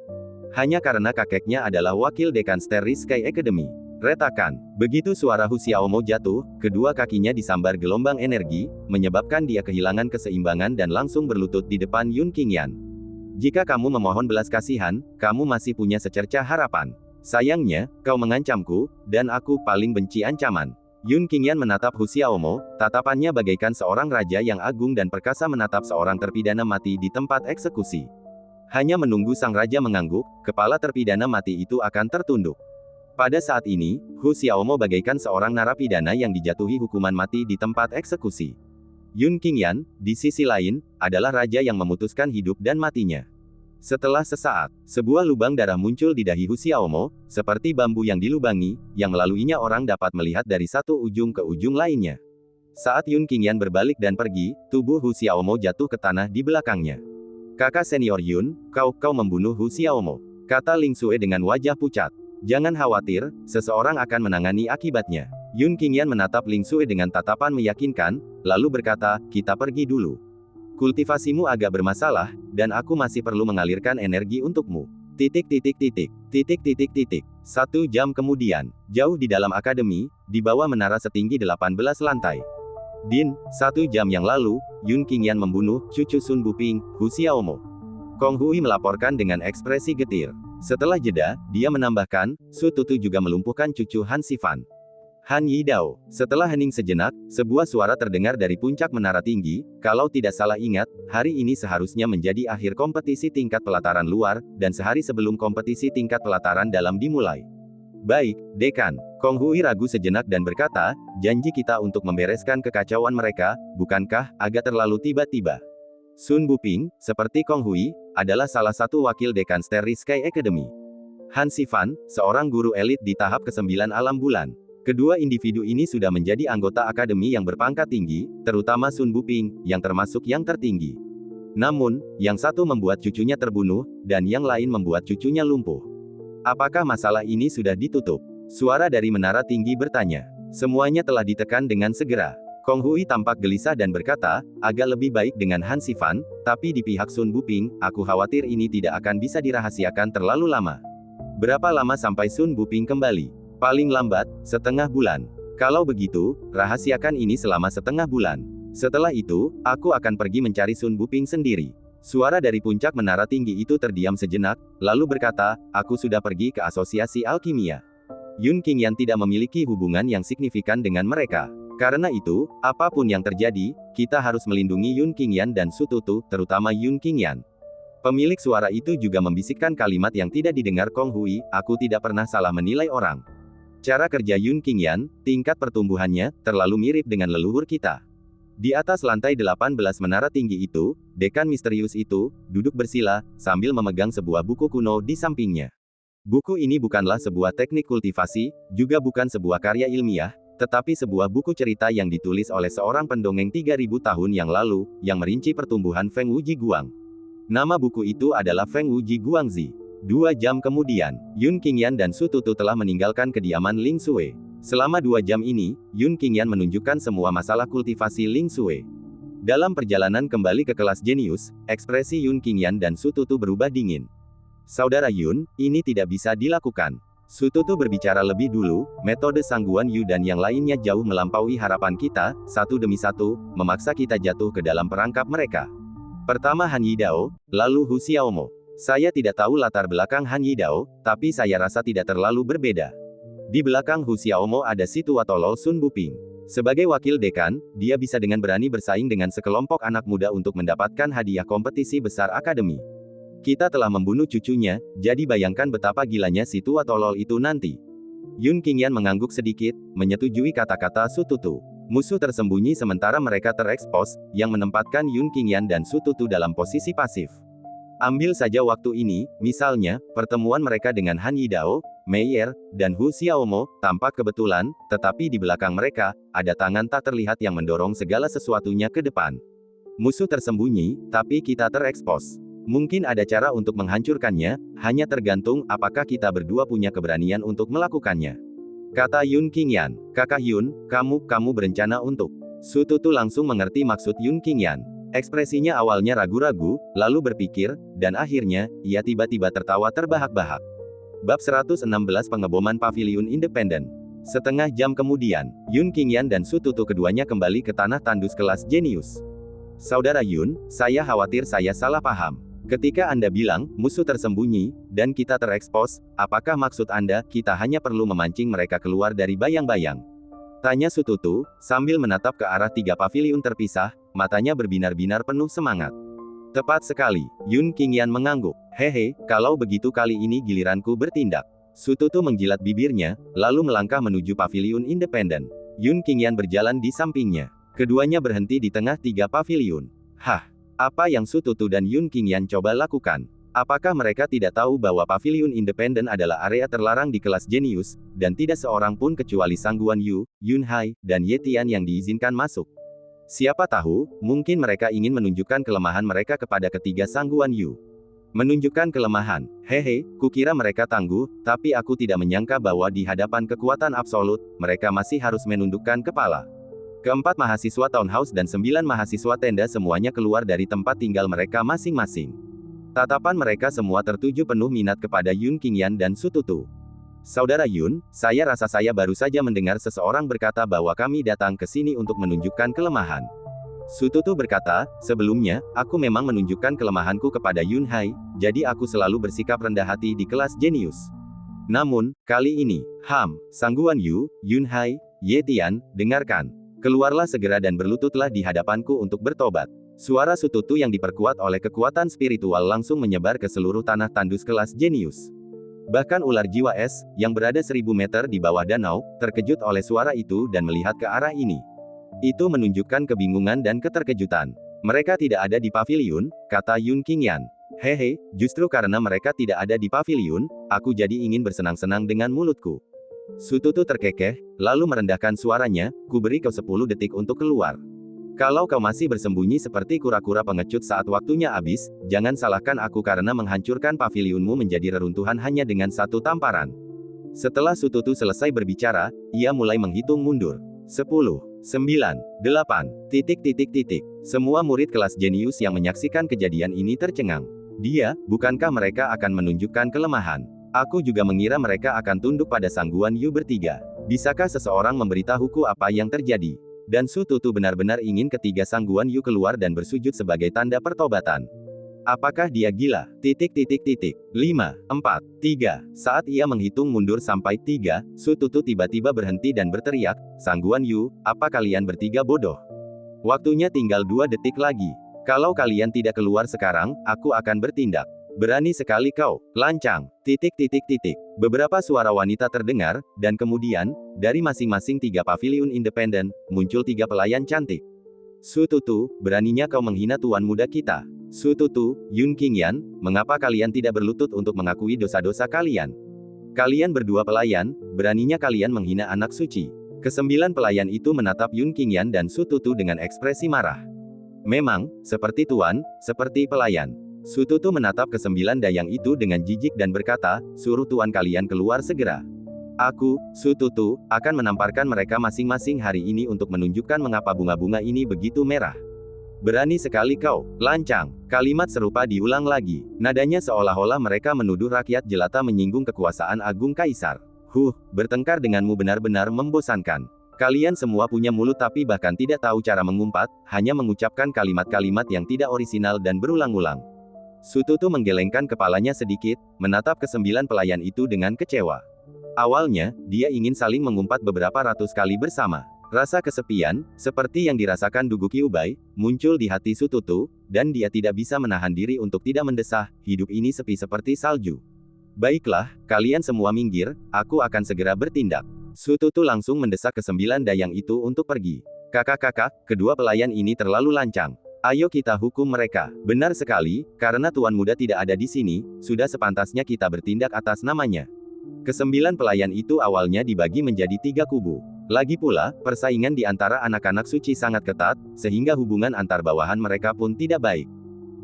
Hanya karena kakeknya adalah wakil dekan Starry Sky Academy. Retakan. Begitu suara Hu Xiaomo jatuh, kedua kakinya disambar gelombang energi, menyebabkan dia kehilangan keseimbangan dan langsung berlutut di depan Yun Qingyan. Jika kamu memohon belas kasihan, kamu masih punya secercah harapan. Sayangnya, kau mengancamku, dan aku paling benci ancaman. Yun Qingyan menatap Hu Xiaomo, tatapannya bagaikan seorang raja yang agung dan perkasa menatap seorang terpidana mati di tempat eksekusi. Hanya menunggu sang raja mengangguk, kepala terpidana mati itu akan tertunduk. Pada saat ini, Hu Xiaomo bagaikan seorang narapidana yang dijatuhi hukuman mati di tempat eksekusi. Yun Qingyan, di sisi lain, adalah raja yang memutuskan hidup dan matinya. Setelah sesaat, sebuah lubang darah muncul di dahi Hu Xiaomo, seperti bambu yang dilubangi, yang melaluinya orang dapat melihat dari satu ujung ke ujung lainnya. Saat Yun Qingyan berbalik dan pergi, tubuh Hu Xiaomo jatuh ke tanah di belakangnya. Kakak senior Yun, kau membunuh Hu Xiaomo, kata Ling Xue dengan wajah pucat. Jangan khawatir, seseorang akan menangani akibatnya. Yun Qingyan menatap Ling Xue dengan tatapan meyakinkan, lalu berkata, kita pergi dulu. Kultivasimu agak bermasalah, dan aku masih perlu mengalirkan energi untukmu. 1 jam kemudian, jauh di dalam akademi, di bawah menara setinggi 18 lantai. 1 jam yang lalu, Yun Qingyan membunuh cucu Sun Buping, Hu Xiaomo. Kong Hui melaporkan dengan ekspresi getir. Setelah jeda, dia menambahkan, Su Tutu juga melumpuhkan cucu Han Sifan. Han Yidao. Setelah hening sejenak, sebuah suara terdengar dari puncak menara tinggi, kalau tidak salah ingat, hari ini seharusnya menjadi akhir kompetisi tingkat pelataran luar, dan sehari sebelum kompetisi tingkat pelataran dalam dimulai. Baik, Dekan. Kong Hui ragu sejenak dan berkata, janji kita untuk membereskan kekacauan mereka, bukankah agak terlalu tiba-tiba? Sun Buping, seperti Kong Hui, adalah salah satu wakil dekan Starry Sky Academy. Han Sifan, seorang guru elit di tahap ke-9 alam bulan. Kedua individu ini sudah menjadi anggota akademi yang berpangkat tinggi, terutama Sun Buping, yang termasuk yang tertinggi. Namun, yang satu membuat cucunya terbunuh, dan yang lain membuat cucunya lumpuh. Apakah masalah ini sudah ditutup? Suara dari menara tinggi bertanya. Semuanya telah ditekan dengan segera. Kong Hui tampak gelisah dan berkata, agak lebih baik dengan Han Sifan, tapi di pihak Sun Buping, aku khawatir ini tidak akan bisa dirahasiakan terlalu lama. Berapa lama sampai Sun Buping kembali? Paling lambat, setengah bulan. Kalau begitu, rahasiakan ini selama setengah bulan. Setelah itu, aku akan pergi mencari Sun Buping sendiri. Suara dari puncak menara tinggi itu terdiam sejenak, lalu berkata, aku sudah pergi ke Asosiasi Alkimia. Yun Qingyan tidak memiliki hubungan yang signifikan dengan mereka. Karena itu, apapun yang terjadi, kita harus melindungi Yun Qingyan dan Su Tutu, terutama Yun Qingyan. Pemilik suara itu juga membisikkan kalimat yang tidak didengar Kong Hui, aku tidak pernah salah menilai orang. Cara kerja Yun Qingyan, tingkat pertumbuhannya, terlalu mirip dengan leluhur kita. Di atas lantai 18 menara tinggi itu, dekan misterius itu, duduk bersila, sambil memegang sebuah buku kuno di sampingnya. Buku ini bukanlah sebuah teknik kultivasi, juga bukan sebuah karya ilmiah, tetapi sebuah buku cerita yang ditulis oleh seorang pendongeng 3000 tahun yang lalu, yang merinci pertumbuhan Feng Wuji Guang. Nama buku itu adalah Feng Wuji Guangzi. 2 jam kemudian, Yun Qingyan dan Su Tutu telah meninggalkan kediaman Ling Xue. Selama 2 jam ini, Yun Qingyan menunjukkan semua masalah kultivasi Ling Xue. Dalam perjalanan kembali ke kelas jenius, ekspresi Yun Qingyan dan Su Tutu berubah dingin. Saudara Yun, ini tidak bisa dilakukan. Sututu berbicara lebih dulu, metode Sang Guan Yu dan yang lainnya jauh melampaui harapan kita, satu demi satu, memaksa kita jatuh ke dalam perangkap mereka. Pertama Han Yidao, lalu Hu Xiaomo. Saya tidak tahu latar belakang Han Yidao, tapi saya rasa tidak terlalu berbeda. Di belakang Hu Xiaomo ada si tua tolol Sun Buping. Sebagai wakil dekan, dia bisa dengan berani bersaing dengan sekelompok anak muda untuk mendapatkan hadiah kompetisi besar akademi. Kita telah membunuh cucunya, jadi bayangkan betapa gilanya si tua tolol itu nanti. Yun Qingyan mengangguk sedikit, menyetujui kata-kata Sututu. Musuh tersembunyi sementara mereka terekspos, yang menempatkan Yun Qingyan dan Sututu dalam posisi pasif. Ambil saja waktu ini, misalnya, pertemuan mereka dengan Han Yidao, Meier, dan Hu Xiaomo, tampak kebetulan, tetapi di belakang mereka, ada tangan tak terlihat yang mendorong segala sesuatunya ke depan. Musuh tersembunyi, tapi kita terekspos. Mungkin ada cara untuk menghancurkannya, hanya tergantung apakah kita berdua punya keberanian untuk melakukannya. Kata Yun Qingyan, Kakak Yun, kamu berencana untuk... Sututu langsung mengerti maksud Yun Qingyan. Ekspresinya awalnya ragu-ragu, lalu berpikir, dan akhirnya, ia tiba-tiba tertawa terbahak-bahak. Bab 116 Pengeboman Paviliun Independen. Setengah jam kemudian, Yun Qingyan dan Sututu keduanya kembali ke tanah tandus kelas jenius. Saudara Yun, saya khawatir saya salah paham. Ketika Anda bilang, musuh tersembunyi, dan kita terekspos, apakah maksud Anda, kita hanya perlu memancing mereka keluar dari bayang-bayang? Tanya Sututu, sambil menatap ke arah 3 paviliun terpisah, matanya berbinar-binar penuh semangat. Tepat sekali, Yun Qingyan mengangguk. Hehe, kalau begitu kali ini giliranku bertindak. Sututu menjilat bibirnya, lalu melangkah menuju paviliun independen. Yun Qingyan berjalan di sampingnya. Keduanya berhenti di tengah 3 paviliun. Hah? Apa yang Sututu dan Yun Qingyan coba lakukan? Apakah mereka tidak tahu bahwa paviliun independen adalah area terlarang di kelas jenius, dan tidak seorang pun kecuali Sang Guan Yu, Yun Hai, dan Ye Tian yang diizinkan masuk? Siapa tahu, mungkin mereka ingin menunjukkan kelemahan mereka kepada ketiga Sang Guan Yu. Menunjukkan kelemahan, hehe, kukira mereka tangguh, tapi aku tidak menyangka bahwa di hadapan kekuatan absolut, mereka masih harus menundukkan kepala. Keempat mahasiswa townhouse dan 9 mahasiswa tenda semuanya keluar dari tempat tinggal mereka masing-masing. Tatapan mereka semua tertuju penuh minat kepada Yun Qingyan dan Sututu. Saudara Yun, saya rasa saya baru saja mendengar seseorang berkata bahwa kami datang ke sini untuk menunjukkan kelemahan. Sututu berkata, sebelumnya, aku memang menunjukkan kelemahanku kepada Yun Hai, jadi aku selalu bersikap rendah hati di kelas jenius. Namun, kali ini, Sang Guan Yu, Yun Hai, Ye Tian, dengarkan. Keluarlah segera dan berlututlah di hadapanku untuk bertobat. Suara Sututu yang diperkuat oleh kekuatan spiritual langsung menyebar ke seluruh tanah tandus kelas jenius. Bahkan ular jiwa es, yang berada 1000 meter di bawah danau, terkejut oleh suara itu dan melihat ke arah ini. Itu menunjukkan kebingungan dan keterkejutan. Mereka tidak ada di paviliun, kata Yun Qingyan. Hehe, justru karena mereka tidak ada di paviliun, aku jadi ingin bersenang-senang dengan mulutku. Sututu terkekeh, lalu merendahkan suaranya, kuberi kau 10 detik untuk keluar. Kalau kau masih bersembunyi seperti kura-kura pengecut saat waktunya habis, jangan salahkan aku karena menghancurkan paviliunmu menjadi reruntuhan hanya dengan satu tamparan. Setelah Sututu selesai berbicara, ia mulai menghitung mundur. 10, 9, 8, ... Semua murid kelas jenius yang menyaksikan kejadian ini tercengang. Bukankah mereka akan menunjukkan kelemahan? Aku juga mengira mereka akan tunduk pada Sang Guan Yu bertiga. Bisakah seseorang memberitahuku apa yang terjadi? Dan Sututu benar-benar ingin ketiga Sang Guan Yu keluar dan bersujud sebagai tanda pertobatan. Apakah dia gila? 5, 4, 3. Saat ia menghitung mundur sampai 3, Sututu tiba-tiba berhenti dan berteriak, Sang Guan Yu, apa kalian bertiga bodoh? Waktunya tinggal 2 detik lagi. Kalau kalian tidak keluar sekarang, aku akan bertindak. Berani sekali kau, lancang, ... Beberapa suara wanita terdengar, dan kemudian, dari masing-masing 3 paviliun independen, muncul 3 pelayan cantik. Sututu, beraninya kau menghina tuan muda kita. Sututu, Yun Qingyan, mengapa kalian tidak berlutut untuk mengakui dosa-dosa kalian? Kalian berdua pelayan, beraninya kalian menghina anak suci. Ke-9 pelayan itu menatap Yun Qingyan dan Sututu dengan ekspresi marah. Memang, seperti tuan, seperti pelayan. Sututu menatap ke-9 dayang itu dengan jijik dan berkata, suruh tuan kalian keluar segera. Aku, Sututu, akan menamparkan mereka masing-masing hari ini untuk menunjukkan mengapa bunga-bunga ini begitu merah. Berani sekali kau, lancang. Kalimat serupa diulang lagi. Nadanya seolah-olah mereka menuduh rakyat jelata menyinggung kekuasaan agung kaisar. Bertengkar denganmu benar-benar membosankan. Kalian semua punya mulut tapi bahkan tidak tahu cara mengumpat, hanya mengucapkan kalimat-kalimat yang tidak orisinal dan berulang-ulang. Sututu menggelengkan kepalanya sedikit, menatap ke-9 pelayan itu dengan kecewa. Awalnya, dia ingin saling mengumpat beberapa ratus kali bersama. Rasa kesepian, seperti yang dirasakan Dugu Kyubei, muncul di hati Sututu, dan dia tidak bisa menahan diri untuk tidak mendesah, hidup ini sepi seperti salju. Baiklah, kalian semua minggir, aku akan segera bertindak. Sututu langsung mendesak ke-9 dayang itu untuk pergi. Kakak-kakak, kedua pelayan ini terlalu lancang. Ayo kita hukum mereka. Benar sekali, karena Tuan Muda tidak ada di sini, sudah sepantasnya kita bertindak atas namanya. Ke-9 pelayan itu awalnya dibagi menjadi 3 kubu. Lagi pula, persaingan di antara anak-anak suci sangat ketat, sehingga hubungan antar bawahan mereka pun tidak baik.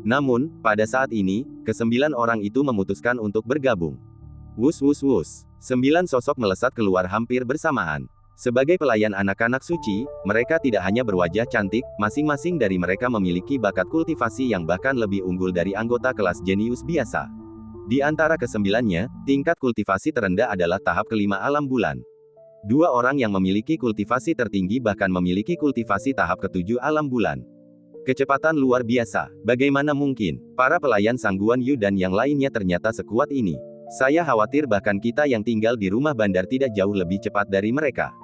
Namun, pada saat ini, ke-9 orang itu memutuskan untuk bergabung. Wus wus wus. 9 sosok melesat keluar hampir bersamaan. Sebagai pelayan anak-anak suci, mereka tidak hanya berwajah cantik, masing-masing dari mereka memiliki bakat kultivasi yang bahkan lebih unggul dari anggota kelas jenius biasa. Di antara ke-9-nya, tingkat kultivasi terendah adalah tahap kelima alam bulan. 2 orang yang memiliki kultivasi tertinggi bahkan memiliki kultivasi tahap ke-7 alam bulan. Kecepatan luar biasa. Bagaimana mungkin para pelayan Sangguan Yu dan yang lainnya ternyata sekuat ini? Saya khawatir bahkan kita yang tinggal di rumah bandar tidak jauh lebih cepat dari mereka.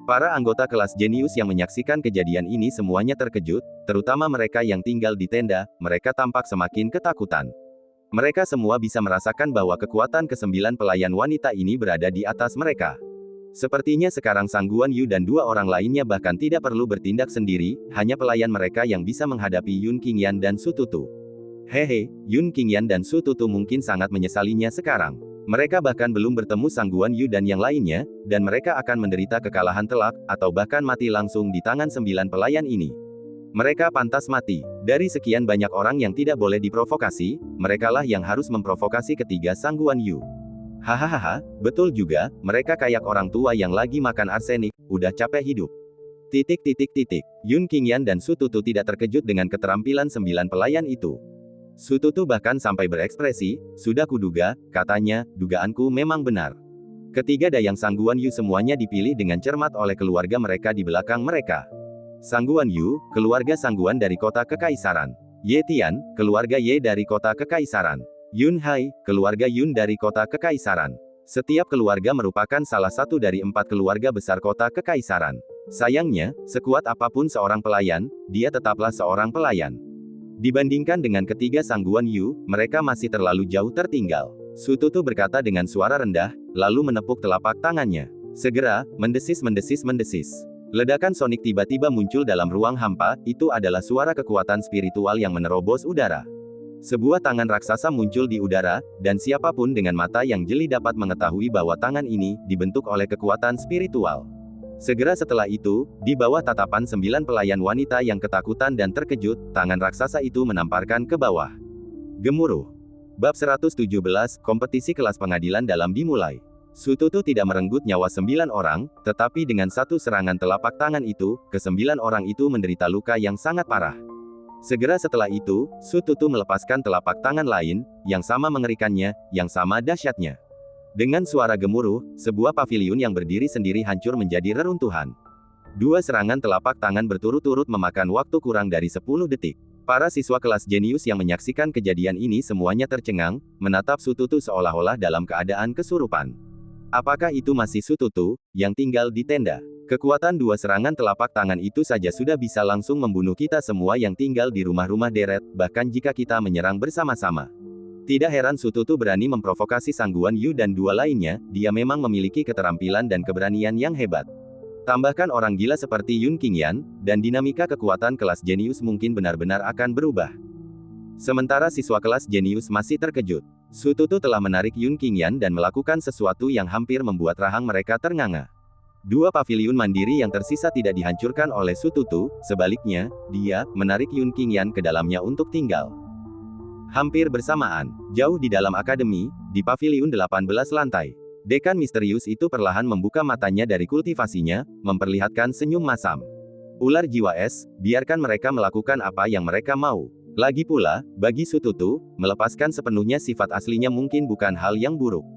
Para anggota kelas jenius yang menyaksikan kejadian ini semuanya terkejut, terutama mereka yang tinggal di tenda, mereka tampak semakin ketakutan. Mereka semua bisa merasakan bahwa kekuatan ke-9 pelayan wanita ini berada di atas mereka. Sepertinya sekarang Sangguan Yu dan 2 orang lainnya bahkan tidak perlu bertindak sendiri, hanya pelayan mereka yang bisa menghadapi Yun Qingyan dan Sututu. Hehe, Yun Qingyan dan Sututu mungkin sangat menyesalinya sekarang. Mereka bahkan belum bertemu Sangguan Yu dan yang lainnya, dan mereka akan menderita kekalahan telak, atau bahkan mati langsung di tangan 9 pelayan ini. Mereka pantas mati. Dari sekian banyak orang yang tidak boleh diprovokasi, merekalah yang harus memprovokasi ketiga Sangguan Yu. Hahaha, betul juga, mereka kayak orang tua yang lagi makan arsenik, udah capek hidup. Yun Qingyan dan Sututu tidak terkejut dengan keterampilan 9 pelayan itu. Sututu bahkan sampai berekspresi, sudah kuduga, katanya, dugaanku memang benar. Ketiga dayang Sangguan Yu semuanya dipilih dengan cermat oleh keluarga mereka di belakang mereka. Sangguan Yu, keluarga Sangguan dari kota Kekaisaran. Ye Tian, keluarga Ye dari kota Kekaisaran. Yun Hai, keluarga Yun dari kota Kekaisaran. Setiap keluarga merupakan salah satu dari 4 keluarga besar kota Kekaisaran. Sayangnya, sekuat apapun seorang pelayan, dia tetaplah seorang pelayan. Dibandingkan dengan ketiga Sangguan Yu, mereka masih terlalu jauh tertinggal. Sututu berkata dengan suara rendah, lalu menepuk telapak tangannya. Segera, mendesis. Ledakan sonik tiba-tiba muncul dalam ruang hampa, itu adalah suara kekuatan spiritual yang menerobos udara. Sebuah tangan raksasa muncul di udara, dan siapapun dengan mata yang jeli dapat mengetahui bahwa tangan ini dibentuk oleh kekuatan spiritual. Segera setelah itu, di bawah tatapan 9 pelayan wanita yang ketakutan dan terkejut, tangan raksasa itu menamparkan ke bawah. Gemuruh. Bab 117, kompetisi kelas pengadilan dalam dimulai. Sututu tidak merenggut nyawa 9 orang, tetapi dengan satu serangan telapak tangan itu, ke-9 orang itu menderita luka yang sangat parah. Segera setelah itu, Sututu melepaskan telapak tangan lain, yang sama mengerikannya, yang sama dahsyatnya. Dengan suara gemuruh, sebuah paviliun yang berdiri sendiri hancur menjadi reruntuhan. 2 serangan telapak tangan berturut-turut memakan waktu kurang dari 10 detik. Para siswa kelas jenius yang menyaksikan kejadian ini semuanya tercengang, menatap Sututu seolah-olah dalam keadaan kesurupan. Apakah itu masih Sututu, yang tinggal di tenda? Kekuatan 2 serangan telapak tangan itu saja sudah bisa langsung membunuh kita semua yang tinggal di rumah-rumah deret, bahkan jika kita menyerang bersama-sama. Tidak heran Sututu berani memprovokasi Sangguan Yu dan 2 lainnya, dia memang memiliki keterampilan dan keberanian yang hebat. Tambahkan orang gila seperti Yun Qingyan, dan dinamika kekuatan kelas jenius mungkin benar-benar akan berubah. Sementara siswa kelas jenius masih terkejut. Sututu telah menarik Yun Qingyan dan melakukan sesuatu yang hampir membuat rahang mereka ternganga. 2 paviliun mandiri yang tersisa tidak dihancurkan oleh Sututu, sebaliknya, dia menarik Yun Qingyan ke dalamnya untuk tinggal. Hampir bersamaan, jauh di dalam akademi, di paviliun 18 lantai. Dekan misterius itu perlahan membuka matanya dari kultivasinya, memperlihatkan senyum masam. Ular jiwa es, biarkan mereka melakukan apa yang mereka mau. Lagi pula, bagi Sututu, melepaskan sepenuhnya sifat aslinya mungkin bukan hal yang buruk.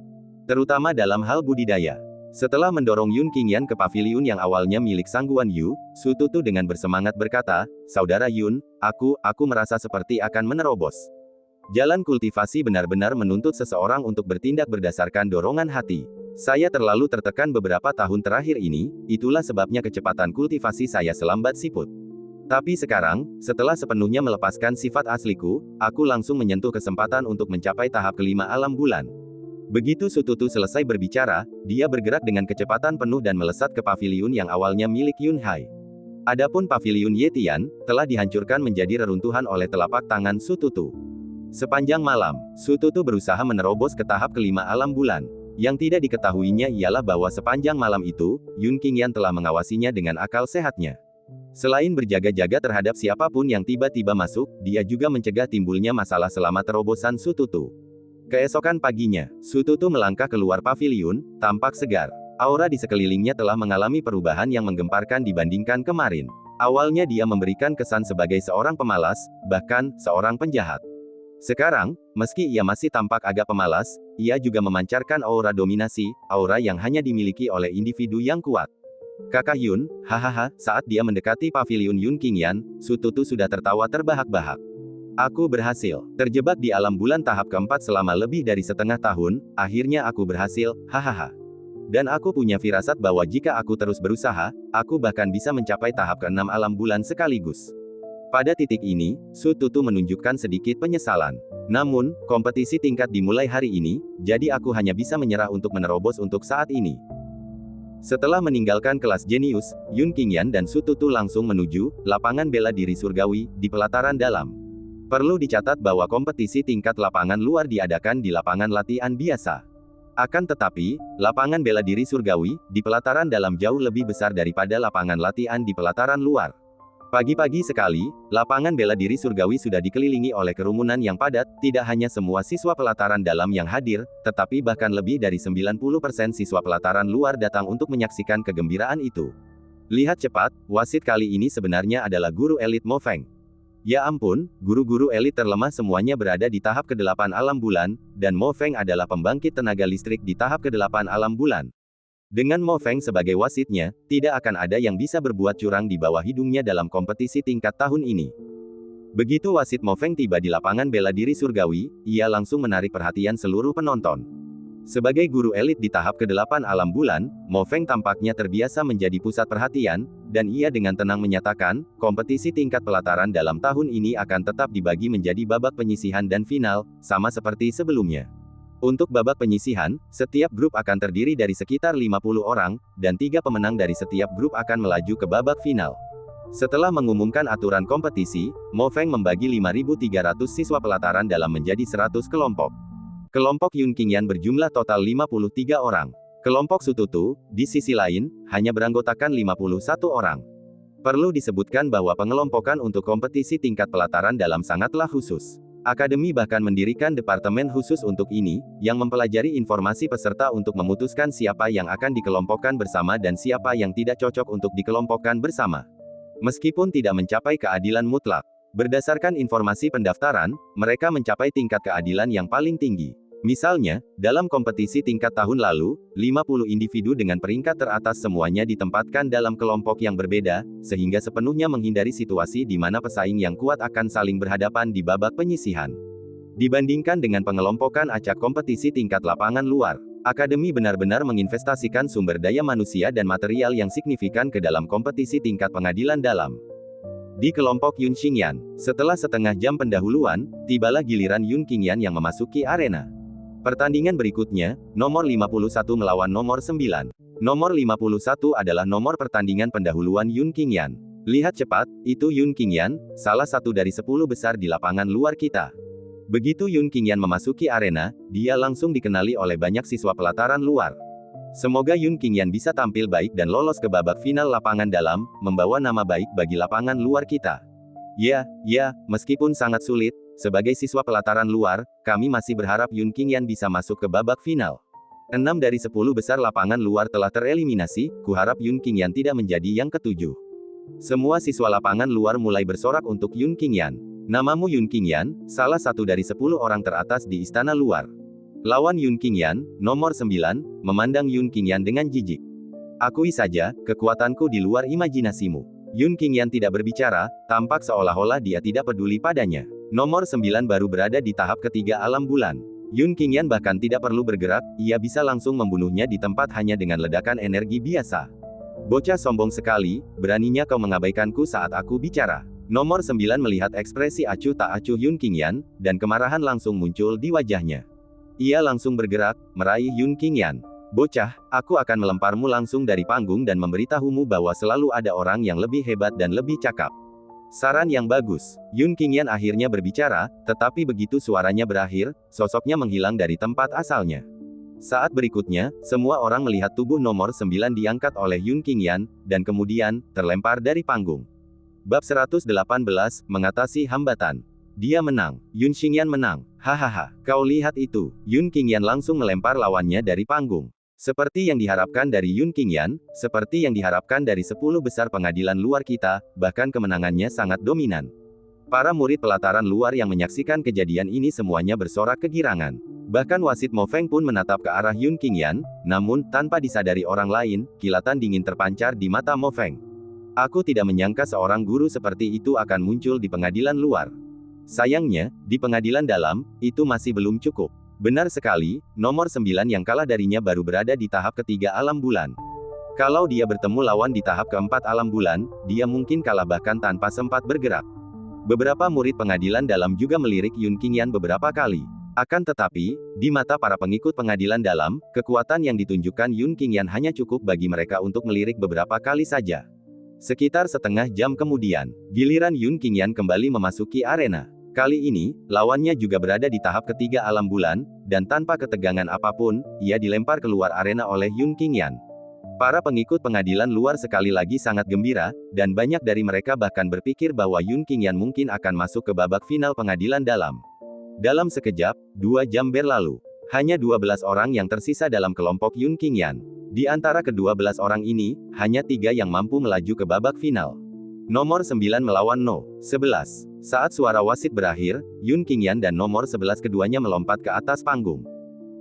Terutama dalam hal budidaya. Setelah mendorong Yun Qingyan ke paviliun yang awalnya milik Sang Guan Yu, Sututu dengan bersemangat berkata, "Saudara Yun, aku merasa seperti akan menerobos. Jalan kultivasi benar-benar menuntut seseorang untuk bertindak berdasarkan dorongan hati. Saya terlalu tertekan beberapa tahun terakhir ini, itulah sebabnya kecepatan kultivasi saya selambat siput. Tapi sekarang, setelah sepenuhnya melepaskan sifat asliku, aku langsung menyentuh kesempatan untuk mencapai tahap kelima alam bulan." Begitu Sututu selesai berbicara, dia bergerak dengan kecepatan penuh dan melesat ke paviliun yang awalnya milik Yun Hai. Adapun paviliun Yetian, telah dihancurkan menjadi reruntuhan oleh telapak tangan Sututu. Sepanjang malam, Sututu berusaha menerobos ke tahap kelima alam bulan. Yang tidak diketahuinya ialah bahwa sepanjang malam itu, Yun Qingyan telah mengawasinya dengan akal sehatnya. Selain berjaga-jaga terhadap siapapun yang tiba-tiba masuk, dia juga mencegah timbulnya masalah selama terobosan Sututu. Keesokan paginya, Sututu melangkah keluar paviliun, tampak segar. Aura di sekelilingnya telah mengalami perubahan yang menggemparkan dibandingkan kemarin. Awalnya dia memberikan kesan sebagai seorang pemalas, bahkan, seorang penjahat. Sekarang, meski ia masih tampak agak pemalas, ia juga memancarkan aura dominasi, aura yang hanya dimiliki oleh individu yang kuat. "Kakak Yun, hahaha," saat dia mendekati paviliun Yun Qingyan, Sututu sudah tertawa terbahak-bahak. "Aku berhasil. Terjebak di alam bulan tahap keempat selama lebih dari setengah tahun, akhirnya aku berhasil, hahaha. Dan aku punya firasat bahwa jika aku terus berusaha, aku bahkan bisa mencapai tahap keenam alam bulan sekaligus." Pada titik ini, Sututu menunjukkan sedikit penyesalan. "Namun, kompetisi tingkat dimulai hari ini, jadi aku hanya bisa menyerah untuk menerobos untuk saat ini." Setelah meninggalkan kelas jenius, Yun Qingyan dan Sututu langsung menuju lapangan bela diri surgawi di pelataran dalam. Perlu dicatat bahwa kompetisi tingkat lapangan luar diadakan di lapangan latihan biasa. Akan tetapi, lapangan bela diri surgawi di pelataran dalam jauh lebih besar daripada lapangan latihan di pelataran luar. Pagi-pagi sekali, lapangan bela diri surgawi sudah dikelilingi oleh kerumunan yang padat, tidak hanya semua siswa pelataran dalam yang hadir, tetapi bahkan lebih dari 90% siswa pelataran luar datang untuk menyaksikan kegembiraan itu. Lihat cepat, wasit kali ini sebenarnya adalah guru elit Mo Feng. Ya ampun, guru-guru elit terlemah semuanya berada di tahap ke-8 alam bulan, dan Mo Feng adalah pembangkit tenaga listrik di tahap ke-8 alam bulan. Dengan Mo Feng sebagai wasitnya, tidak akan ada yang bisa berbuat curang di bawah hidungnya dalam kompetisi tingkat tahun ini. Begitu wasit Mo Feng tiba di lapangan bela diri surgawi, ia langsung menarik perhatian seluruh penonton. Sebagai guru elit di tahap ke-8 alam bulan, Mo Feng tampaknya terbiasa menjadi pusat perhatian, dan ia dengan tenang menyatakan, kompetisi tingkat pelataran dalam tahun ini akan tetap dibagi menjadi babak penyisihan dan final, sama seperti sebelumnya. Untuk babak penyisihan, setiap grup akan terdiri dari sekitar 50 orang, dan 3 pemenang dari setiap grup akan melaju ke babak final. Setelah mengumumkan aturan kompetisi, Mo Feng membagi 5.300 siswa pelataran dalam menjadi 100 kelompok. Kelompok Yun Qingyan berjumlah total 53 orang. Kelompok Sututu, di sisi lain, hanya beranggotakan 51 orang. Perlu disebutkan bahwa pengelompokan untuk kompetisi tingkat pelataran dalam sangatlah khusus. Akademi bahkan mendirikan departemen khusus untuk ini, yang mempelajari informasi peserta untuk memutuskan siapa yang akan dikelompokkan bersama dan siapa yang tidak cocok untuk dikelompokkan bersama. Meskipun tidak mencapai keadilan mutlak, berdasarkan informasi pendaftaran, mereka mencapai tingkat keadilan yang paling tinggi. Misalnya, dalam kompetisi tingkat tahun lalu, 50 individu dengan peringkat teratas semuanya ditempatkan dalam kelompok yang berbeda, sehingga sepenuhnya menghindari situasi di mana pesaing yang kuat akan saling berhadapan di babak penyisihan. Dibandingkan dengan pengelompokan acak kompetisi tingkat lapangan luar, Akademi benar-benar menginvestasikan sumber daya manusia dan material yang signifikan ke dalam kompetisi tingkat pengadilan dalam. Di kelompok Yun Qingyan, setelah setengah jam pendahuluan, tibalah giliran Yun Qingyan yang memasuki arena. Pertandingan berikutnya, nomor 51 melawan nomor 9. Nomor 51 adalah nomor pertandingan pendahuluan Yun Qingyan. Lihat cepat, itu Yun Qingyan, salah satu dari 10 besar di lapangan luar kita. Begitu Yun Qingyan memasuki arena, dia langsung dikenali oleh banyak siswa pelataran luar. Semoga Yun Qingyan bisa tampil baik dan lolos ke babak final lapangan dalam, membawa nama baik bagi lapangan luar kita. Ya, meskipun sangat sulit, sebagai siswa pelataran luar, kami masih berharap Yun Qingyan bisa masuk ke babak final. 6 dari 10 besar lapangan luar telah tereliminasi, kuharap Yun Qingyan tidak menjadi yang ketujuh. Semua siswa lapangan luar mulai bersorak untuk Yun Qingyan. Namamu Yun Qingyan, salah satu dari 10 orang teratas di istana luar. Lawan Yun Qingyan, nomor 9, memandang Yun Qingyan dengan jijik. Akui saja, kekuatanku di luar imajinasimu. Yun Qingyan tidak berbicara, tampak seolah-olah dia tidak peduli padanya. Nomor 9 baru berada di tahap ketiga alam bulan. Yun Qingyan bahkan tidak perlu bergerak, ia bisa langsung membunuhnya di tempat hanya dengan ledakan energi biasa. Bocah sombong sekali, beraninya kau mengabaikanku saat aku bicara. Nomor 9 melihat ekspresi acuh tak acuh Yun Qingyan, dan kemarahan langsung muncul di wajahnya. Ia langsung bergerak, meraih Yun Qingyan. Bocah, aku akan melemparmu langsung dari panggung dan memberitahumu bahwa selalu ada orang yang lebih hebat dan lebih cakap. Saran yang bagus. Yun Qingyan akhirnya berbicara, tetapi begitu suaranya berakhir, sosoknya menghilang dari tempat asalnya. Saat berikutnya, semua orang melihat tubuh nomor 9 diangkat oleh Yun Qingyan, dan kemudian, terlempar dari panggung. Bab 118, mengatasi hambatan. Dia menang. Yun Qingyan menang. Hahaha. Kau lihat itu. Yun Qingyan langsung melempar lawannya dari panggung. Seperti yang diharapkan dari Yun Qingyan, seperti yang diharapkan dari 10 besar pengadilan luar kita, bahkan kemenangannya sangat dominan. Para murid pelataran luar yang menyaksikan kejadian ini semuanya bersorak kegirangan. Bahkan wasit Mo Feng pun menatap ke arah Yun Qingyan, namun, tanpa disadari orang lain, kilatan dingin terpancar di mata Mo Feng. Aku tidak menyangka seorang guru seperti itu akan muncul di pengadilan luar. Sayangnya, di pengadilan dalam, itu masih belum cukup. Benar sekali, nomor 9 yang kalah darinya baru berada di tahap ketiga alam bulan. Kalau dia bertemu lawan di tahap keempat alam bulan, dia mungkin kalah bahkan tanpa sempat bergerak. Beberapa murid pengadilan dalam juga melirik Yun Qingyan beberapa kali. Akan tetapi, di mata para pengikut pengadilan dalam, kekuatan yang ditunjukkan Yun Qingyan hanya cukup bagi mereka untuk melirik beberapa kali saja. Sekitar setengah jam kemudian, giliran Yun Qingyan kembali memasuki arena. Kali ini, lawannya juga berada di tahap ketiga alam bulan, dan tanpa ketegangan apapun, ia dilempar keluar arena oleh Yun Qingyan. Para pengikut pengadilan luar sekali lagi sangat gembira, dan banyak dari mereka bahkan berpikir bahwa Yun Qingyan mungkin akan masuk ke babak final pengadilan dalam. Dalam sekejap, 2 jam berlalu. Hanya 12 orang yang tersisa dalam kelompok Yun Qingyan. Di antara ke-12 orang ini, hanya 3 yang mampu melaju ke babak final. Nomor 9 melawan No. 11. Saat suara wasit berakhir, Yun Qingyan dan nomor 11 keduanya melompat ke atas panggung.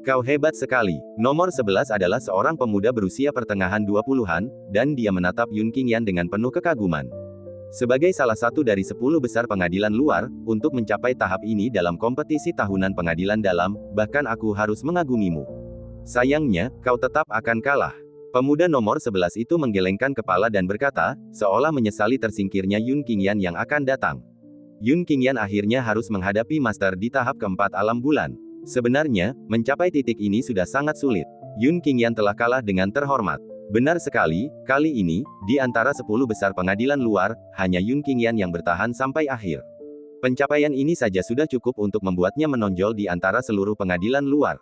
Kau hebat sekali. Nomor 11 adalah seorang pemuda berusia pertengahan 20-an, dan dia menatap Yun Qingyan dengan penuh kekaguman. Sebagai salah satu dari 10 besar pengadilan luar, untuk mencapai tahap ini dalam kompetisi tahunan pengadilan dalam, bahkan aku harus mengagumimu. Sayangnya, kau tetap akan kalah. Pemuda nomor 11 itu menggelengkan kepala dan berkata, seolah menyesali tersingkirnya Yun Qingyan yang akan datang. Yun Qingyan akhirnya harus menghadapi master di tahap keempat alam bulan. Sebenarnya, mencapai titik ini sudah sangat sulit. Yun Qingyan telah kalah dengan terhormat. Benar sekali, kali ini, di antara 10 besar pengadilan luar, hanya Yun Qingyan yang bertahan sampai akhir. Pencapaian ini saja sudah cukup untuk membuatnya menonjol di antara seluruh pengadilan luar.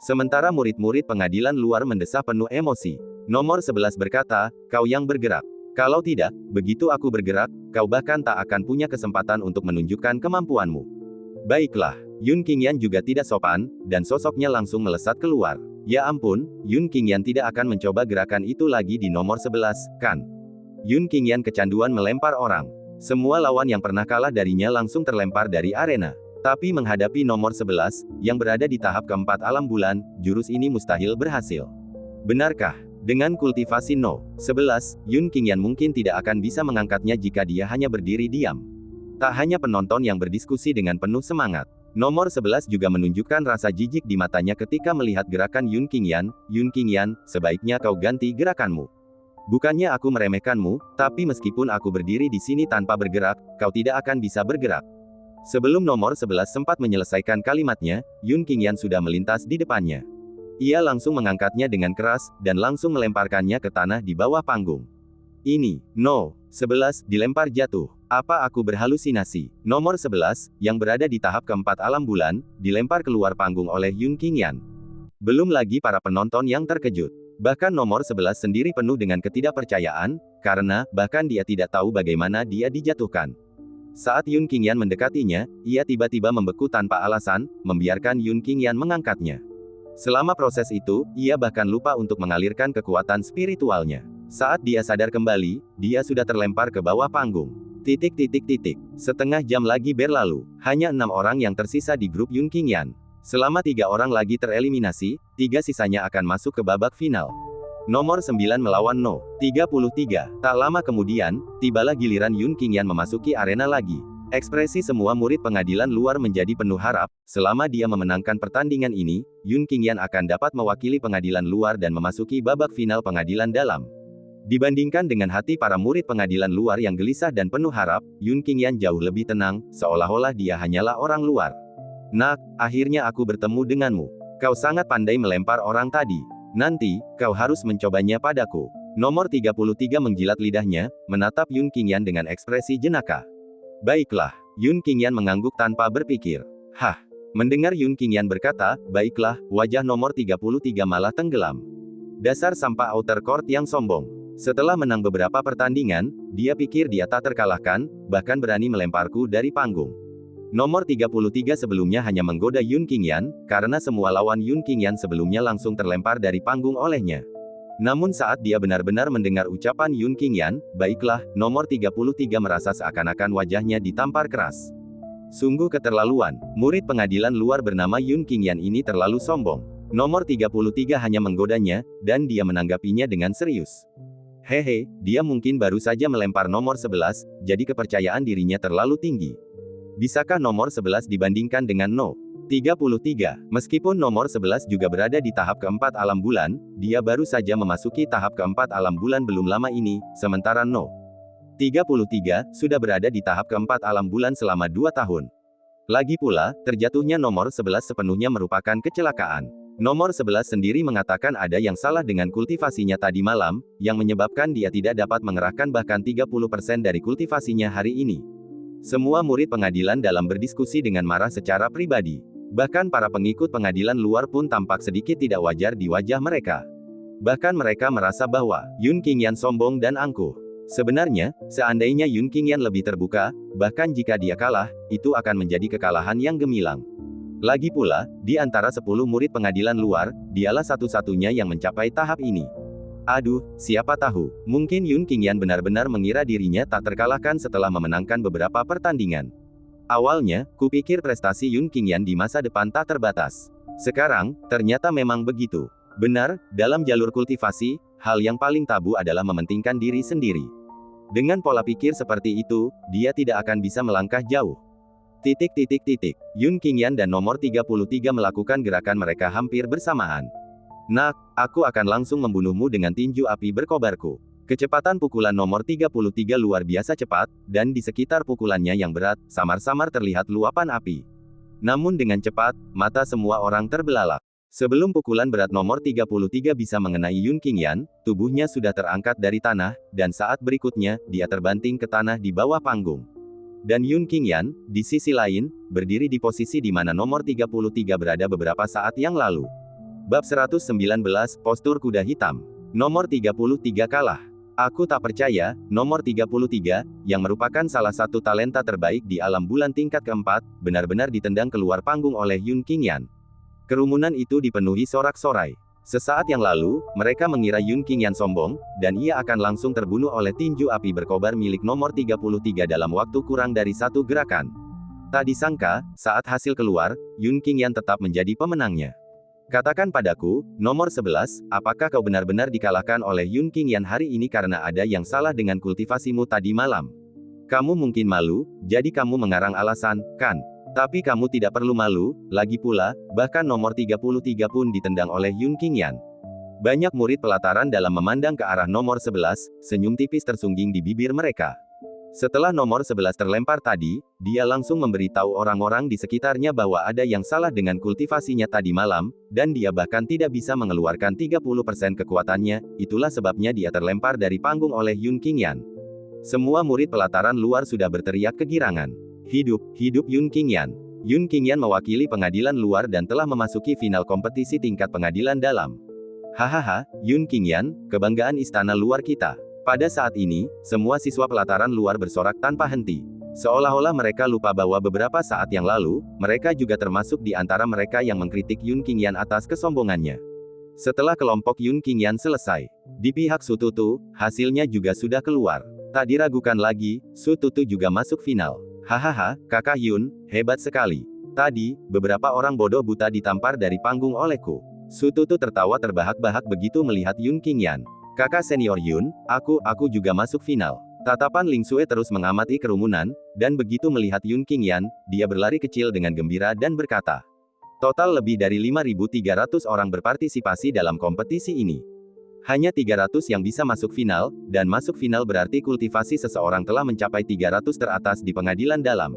Sementara murid-murid pengadilan luar mendesah penuh emosi. Nomor 11 berkata, kau yang bergerak. Kalau tidak, begitu aku bergerak, kau bahkan tak akan punya kesempatan untuk menunjukkan kemampuanmu. Baiklah, Yun Qingyan juga tidak sopan, dan sosoknya langsung melesat keluar. Ya ampun, Yun Qingyan tidak akan mencoba gerakan itu lagi di nomor 11, kan? Yun Qingyan kecanduan melempar orang. Semua lawan yang pernah kalah darinya langsung terlempar dari arena. Tapi menghadapi nomor 11, yang berada di tahap keempat alam bulan, jurus ini mustahil berhasil. Benarkah? Dengan kultivasi No. 11, Yun Qingyan mungkin tidak akan bisa mengangkatnya jika dia hanya berdiri diam. Tak hanya penonton yang berdiskusi dengan penuh semangat. Nomor 11 juga menunjukkan rasa jijik di matanya ketika melihat gerakan Yun Qingyan. Yun Qingyan, sebaiknya kau ganti gerakanmu. Bukannya aku meremehkanmu, tapi meskipun aku berdiri di sini tanpa bergerak, kau tidak akan bisa bergerak. Sebelum nomor 11 sempat menyelesaikan kalimatnya, Yun Qingyan sudah melintas di depannya. Ia langsung mengangkatnya dengan keras, dan langsung melemparkannya ke tanah di bawah panggung. Ini, No. 11, dilempar jatuh. Apa aku berhalusinasi? Nomor 11, yang berada di tahap keempat alam bulan, dilempar keluar panggung oleh Yun Qingyan. Belum lagi para penonton yang terkejut. Bahkan nomor 11 sendiri penuh dengan ketidakpercayaan, karena, bahkan dia tidak tahu bagaimana dia dijatuhkan. Saat Yun Qingyan mendekatinya, ia tiba-tiba membeku tanpa alasan, membiarkan Yun Qingyan mengangkatnya. Selama proses itu, ia bahkan lupa untuk mengalirkan kekuatan spiritualnya. Saat dia sadar kembali, dia sudah terlempar ke bawah panggung. Setengah jam lagi berlalu. Hanya 6 orang yang tersisa di grup Yun Qingyan. Selama 3 orang lagi tereliminasi, 3 sisanya akan masuk ke babak final. Nomor 9 melawan No. 33. Tak lama kemudian, tibalah giliran Yun Qingyan memasuki arena lagi. Ekspresi semua murid pengadilan luar menjadi penuh harap. Selama dia memenangkan pertandingan ini, Yun Qingyan akan dapat mewakili pengadilan luar dan memasuki babak final pengadilan dalam. Dibandingkan dengan hati para murid pengadilan luar yang gelisah dan penuh harap, Yun Qingyan jauh lebih tenang, seolah-olah dia hanyalah orang luar. Nak, akhirnya aku bertemu denganmu. Kau sangat pandai melempar orang tadi. Nanti, kau harus mencobanya padaku. Nomor 33 menjilat lidahnya, menatap Yun Qingyan dengan ekspresi jenaka. Baiklah, Yun Qingyan mengangguk tanpa berpikir. Hah. Mendengar Yun Qingyan berkata, baiklah, wajah nomor 33 malah tenggelam. Dasar sampah outer court yang sombong. Setelah menang beberapa pertandingan, dia pikir dia tak terkalahkan, bahkan berani melemparku dari panggung. Nomor 33 sebelumnya hanya menggoda Yun Qingyan, karena semua lawan Yun Qingyan sebelumnya langsung terlempar dari panggung olehnya. Namun saat dia benar-benar mendengar ucapan Yun Qingyan, baiklah, nomor 33 merasa seakan-akan wajahnya ditampar keras. Sungguh keterlaluan, murid pengadilan luar bernama Yun Qingyan ini terlalu sombong. Nomor 33 hanya menggodanya, dan dia menanggapinya dengan serius. Hehe, dia mungkin baru saja melempar nomor 11, jadi kepercayaan dirinya terlalu tinggi. Bisakah nomor 11 dibandingkan dengan No. 33? Meskipun nomor 11 juga berada di tahap keempat alam bulan, dia baru saja memasuki tahap keempat alam bulan belum lama ini, sementara No. 33 sudah berada di tahap keempat alam bulan selama 2 tahun. Lagi pula, terjatuhnya nomor 11 sepenuhnya merupakan kecelakaan. Nomor 11 sendiri mengatakan ada yang salah dengan kultivasinya tadi malam, yang menyebabkan dia tidak dapat mengerahkan bahkan 30% dari kultivasinya hari ini. Semua murid pengadilan dalam berdiskusi dengan marah secara pribadi. Bahkan para pengikut pengadilan luar pun tampak sedikit tidak wajar di wajah mereka. Bahkan mereka merasa bahwa Yun Qingyan sombong dan angkuh. Sebenarnya, seandainya Yun Qingyan lebih terbuka, bahkan jika dia kalah, itu akan menjadi kekalahan yang gemilang. Lagi pula, di antara 10 murid pengadilan luar, dialah satu-satunya yang mencapai tahap ini. Aduh, siapa tahu, mungkin Yun Qingyan benar-benar mengira dirinya tak terkalahkan setelah memenangkan beberapa pertandingan. Awalnya, kupikir prestasi Yun Qingyan di masa depan tak terbatas. Sekarang, ternyata memang begitu. Benar, dalam jalur kultivasi, hal yang paling tabu adalah mementingkan diri sendiri. Dengan pola pikir seperti itu, dia tidak akan bisa melangkah jauh. Yun Qingyan dan nomor 33 melakukan gerakan mereka hampir bersamaan. Nak, aku akan langsung membunuhmu dengan tinju api berkobarku. Kecepatan pukulan nomor 33 luar biasa cepat, dan di sekitar pukulannya yang berat, samar-samar terlihat luapan api. Namun dengan cepat, mata semua orang terbelalak. Sebelum pukulan berat nomor 33 bisa mengenai Yun Qingyan, tubuhnya sudah terangkat dari tanah, dan saat berikutnya, dia terbanting ke tanah di bawah panggung. Dan Yun Qingyan, di sisi lain, berdiri di posisi di mana nomor 33 berada beberapa saat yang lalu. Bab 119, Postur Kuda Hitam. Nomor 33 kalah. Aku tak percaya, nomor 33, yang merupakan salah satu talenta terbaik di alam bulan tingkat keempat, benar-benar ditendang keluar panggung oleh Yun Qingyan. Kerumunan itu dipenuhi sorak-sorai. Sesaat yang lalu, mereka mengira Yun Qingyan sombong, dan ia akan langsung terbunuh oleh tinju api berkobar milik nomor 33 dalam waktu kurang dari 1 gerakan. Tak disangka, saat hasil keluar, Yun Qingyan tetap menjadi pemenangnya. Katakan padaku, nomor 11, apakah kau benar-benar dikalahkan oleh Yun Qingyan hari ini karena ada yang salah dengan kultivasimu tadi malam? Kamu mungkin malu, jadi kamu mengarang alasan, kan? Tapi kamu tidak perlu malu, lagi pula, bahkan nomor 33 pun ditendang oleh Yun Qingyan. Banyak murid pelataran dalam memandang ke arah nomor 11, senyum tipis tersungging di bibir mereka. Setelah nomor 11 terlempar tadi, dia langsung memberitahu orang-orang di sekitarnya bahwa ada yang salah dengan kultivasinya tadi malam, dan dia bahkan tidak bisa mengeluarkan 30% kekuatannya, itulah sebabnya dia terlempar dari panggung oleh Yun Qingyan. Semua murid pelataran luar sudah berteriak kegirangan. Hidup Yun Qingyan. Yun Qingyan mewakili pengadilan luar dan telah memasuki final kompetisi tingkat pengadilan dalam. Hahaha, Yun Qingyan, kebanggaan istana luar kita. Pada saat ini, semua siswa pelataran luar bersorak tanpa henti. Seolah-olah mereka lupa bahwa beberapa saat yang lalu, mereka juga termasuk di antara mereka yang mengkritik Yun Qingyan atas kesombongannya. Setelah kelompok Yun Qingyan selesai, di pihak Su Tutu, hasilnya juga sudah keluar. Tak diragukan lagi, Su Tutu juga masuk final. Hahaha, Kakak Yun, hebat sekali. Tadi, beberapa orang bodoh buta ditampar dari panggung olehku. Su Tutu tertawa terbahak-bahak begitu melihat Yun Qingyan. Kakak senior Yun, aku juga masuk final. Tatapan Ling Xue terus mengamati kerumunan, dan begitu melihat Yun Qingyan, dia berlari kecil dengan gembira dan berkata, total lebih dari 5.300 orang berpartisipasi dalam kompetisi ini. Hanya 300 yang bisa masuk final, dan masuk final berarti kultivasi seseorang telah mencapai 300 teratas di pengadilan dalam.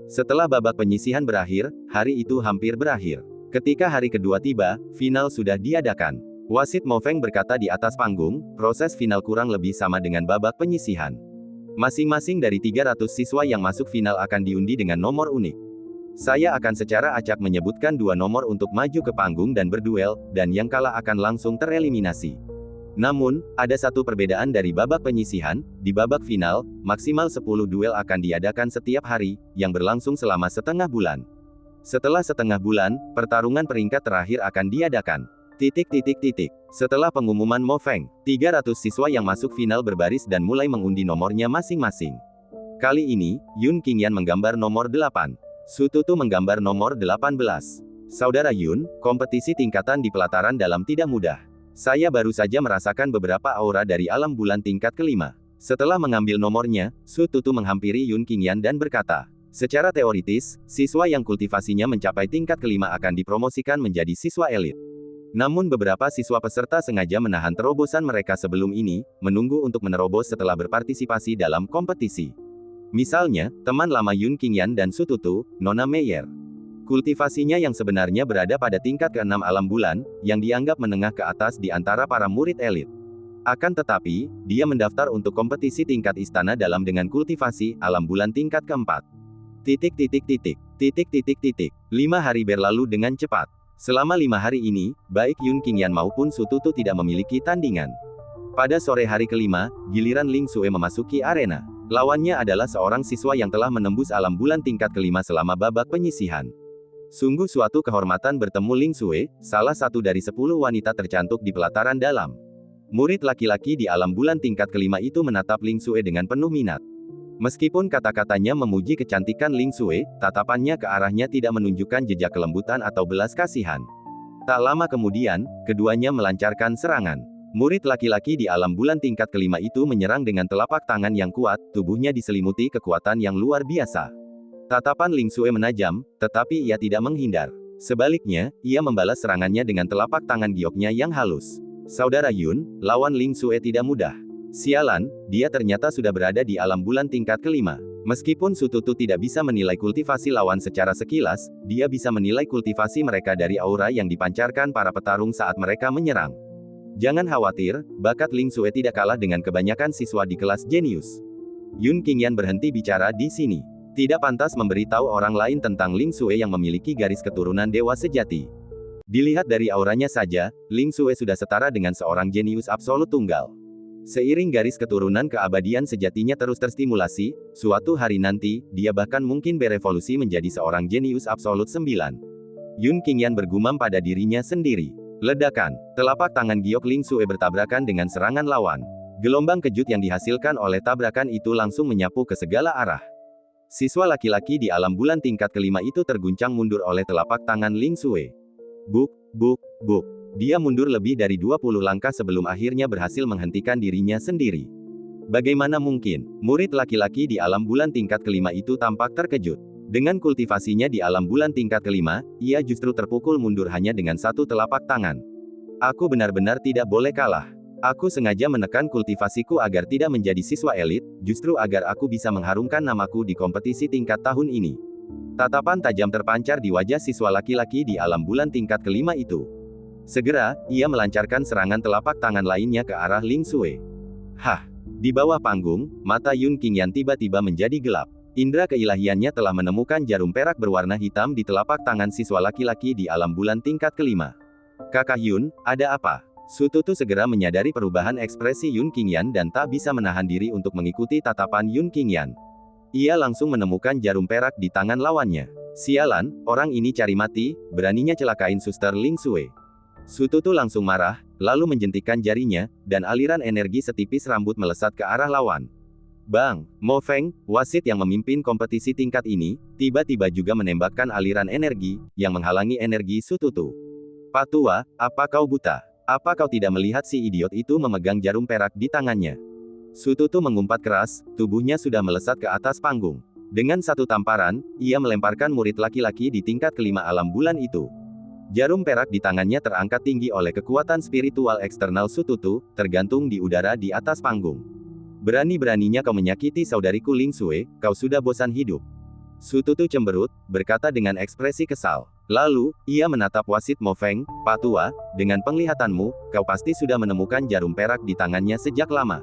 Setelah babak penyisihan berakhir, hari itu hampir berakhir. Ketika hari kedua tiba, final sudah diadakan. Wasit Mo Feng berkata di atas panggung, proses final kurang lebih sama dengan babak penyisihan. Masing-masing dari 300 siswa yang masuk final akan diundi dengan nomor unik. Saya akan secara acak menyebutkan 2 nomor untuk maju ke panggung dan berduel, dan yang kalah akan langsung tereliminasi. Namun, ada satu perbedaan dari babak penyisihan, di babak final, maksimal 10 duel akan diadakan setiap hari, yang berlangsung selama setengah bulan. Setelah setengah bulan, pertarungan peringkat terakhir akan diadakan. Setelah pengumuman Mo Feng, 300 siswa yang masuk final berbaris dan mulai mengundi nomornya masing-masing. Kali ini, Yun Qingyan menggambar nomor 8. Su Tutu menggambar nomor 18. Saudara Yun, kompetisi tingkatan di pelataran dalam tidak mudah. Saya baru saja merasakan beberapa aura dari alam bulan tingkat kelima. Setelah mengambil nomornya, Su Tutu menghampiri Yun Qingyan dan berkata, secara teoritis, siswa yang kultivasinya mencapai tingkat kelima akan dipromosikan menjadi siswa elit. Namun beberapa siswa peserta sengaja menahan terobosan mereka sebelum ini, menunggu untuk menerobos setelah berpartisipasi dalam kompetisi. Misalnya, teman lama Yun Qingyan dan Su Tutu, Nona Meyer. Kultivasinya yang sebenarnya berada pada tingkat ke-6 alam bulan, yang dianggap menengah ke atas di antara para murid elit. Akan tetapi, dia mendaftar untuk kompetisi tingkat istana dalam dengan kultivasi alam bulan tingkat ke-4. 5 hari berlalu dengan cepat. Selama 5 hari ini, baik Yun Qingyan maupun Su Tutu tidak memiliki tandingan. Pada sore hari kelima, giliran Ling Xue memasuki arena. Lawannya adalah seorang siswa yang telah menembus alam bulan tingkat kelima selama babak penyisihan. Sungguh suatu kehormatan bertemu Ling Xue, salah satu dari 10 wanita tercantik di pelataran dalam. Murid laki-laki di alam bulan tingkat kelima itu menatap Ling Xue dengan penuh minat. Meskipun kata-katanya memuji kecantikan Ling Xue, tatapannya ke arahnya tidak menunjukkan jejak kelembutan atau belas kasihan. Tak lama kemudian, keduanya melancarkan serangan. Murid laki-laki di alam bulan tingkat kelima itu menyerang dengan telapak tangan yang kuat, tubuhnya diselimuti kekuatan yang luar biasa. Tatapan Ling Xue menajam, tetapi ia tidak menghindar. Sebaliknya, ia membalas serangannya dengan telapak tangan gioknya yang halus. Saudara Yun, lawan Ling Xue tidak mudah. Sialan, dia ternyata sudah berada di alam bulan tingkat kelima. Meskipun Su Tutu tidak bisa menilai kultivasi lawan secara sekilas, dia bisa menilai kultivasi mereka dari aura yang dipancarkan para petarung saat mereka menyerang. Jangan khawatir, bakat Ling Xue tidak kalah dengan kebanyakan siswa di kelas jenius. Yun Qingyan berhenti bicara di sini. Tidak pantas memberitahu orang lain tentang Ling Xue yang memiliki garis keturunan dewa sejati. Dilihat dari auranya saja, Ling Xue sudah setara dengan seorang jenius absolut tunggal. Seiring garis keturunan keabadian sejatinya terus terstimulasi, suatu hari nanti, dia bahkan mungkin berevolusi menjadi seorang jenius absolut 9. Yun Qingyan bergumam pada dirinya sendiri. Ledakan, telapak tangan giok Ling Xue bertabrakan dengan serangan lawan. Gelombang kejut yang dihasilkan oleh tabrakan itu langsung menyapu ke segala arah. Siswa laki-laki di alam bulan tingkat kelima itu terguncang mundur oleh telapak tangan Ling Xue. Buk. Dia mundur lebih dari 20 langkah sebelum akhirnya berhasil menghentikan dirinya sendiri. Bagaimana mungkin, murid laki-laki di alam bulan tingkat kelima itu tampak terkejut. Dengan kultivasinya di alam bulan tingkat kelima, ia justru terpukul mundur hanya dengan satu telapak tangan. Aku benar-benar tidak boleh kalah. Aku sengaja menekan kultivasiku agar tidak menjadi siswa elit, justru agar aku bisa mengharumkan namaku di kompetisi tingkat tahun ini. Tatapan tajam terpancar di wajah siswa laki-laki di alam bulan tingkat kelima itu. Segera, ia melancarkan serangan telapak tangan lainnya ke arah Ling Xue. Di bawah panggung, mata Yun Qingyan tiba-tiba menjadi gelap. Indra keilahiannya telah menemukan jarum perak berwarna hitam di telapak tangan siswa laki-laki di alam bulan tingkat kelima. Kakak Yun, ada apa? Su Tutu segera menyadari perubahan ekspresi Yun Qingyan dan tak bisa menahan diri untuk mengikuti tatapan Yun Qingyan. Ia langsung menemukan jarum perak di tangan lawannya. Sialan, orang ini cari mati, beraninya celakain suster Ling Xue. Sututu langsung marah, lalu menjentikkan jarinya, dan aliran energi setipis rambut melesat ke arah lawan. Bang, Mo Feng, wasit yang memimpin kompetisi tingkat ini, tiba-tiba juga menembakkan aliran energi, yang menghalangi energi Sututu. Pak Tua, apa kau buta? Apa kau tidak melihat si idiot itu memegang jarum perak di tangannya? Sututu mengumpat keras, tubuhnya sudah melesat ke atas panggung. Dengan satu tamparan, ia melemparkan murid laki-laki di tingkat kelima alam bulan itu. Jarum perak di tangannya terangkat tinggi oleh kekuatan spiritual eksternal Sututu, tergantung di udara di atas panggung. Berani-beraninya kau menyakiti saudariku Ling Xue, kau sudah bosan hidup. Sututu cemberut, berkata dengan ekspresi kesal. Lalu, ia menatap wasit Mo Feng, Pak Tua, dengan penglihatanmu, kau pasti sudah menemukan jarum perak di tangannya sejak lama.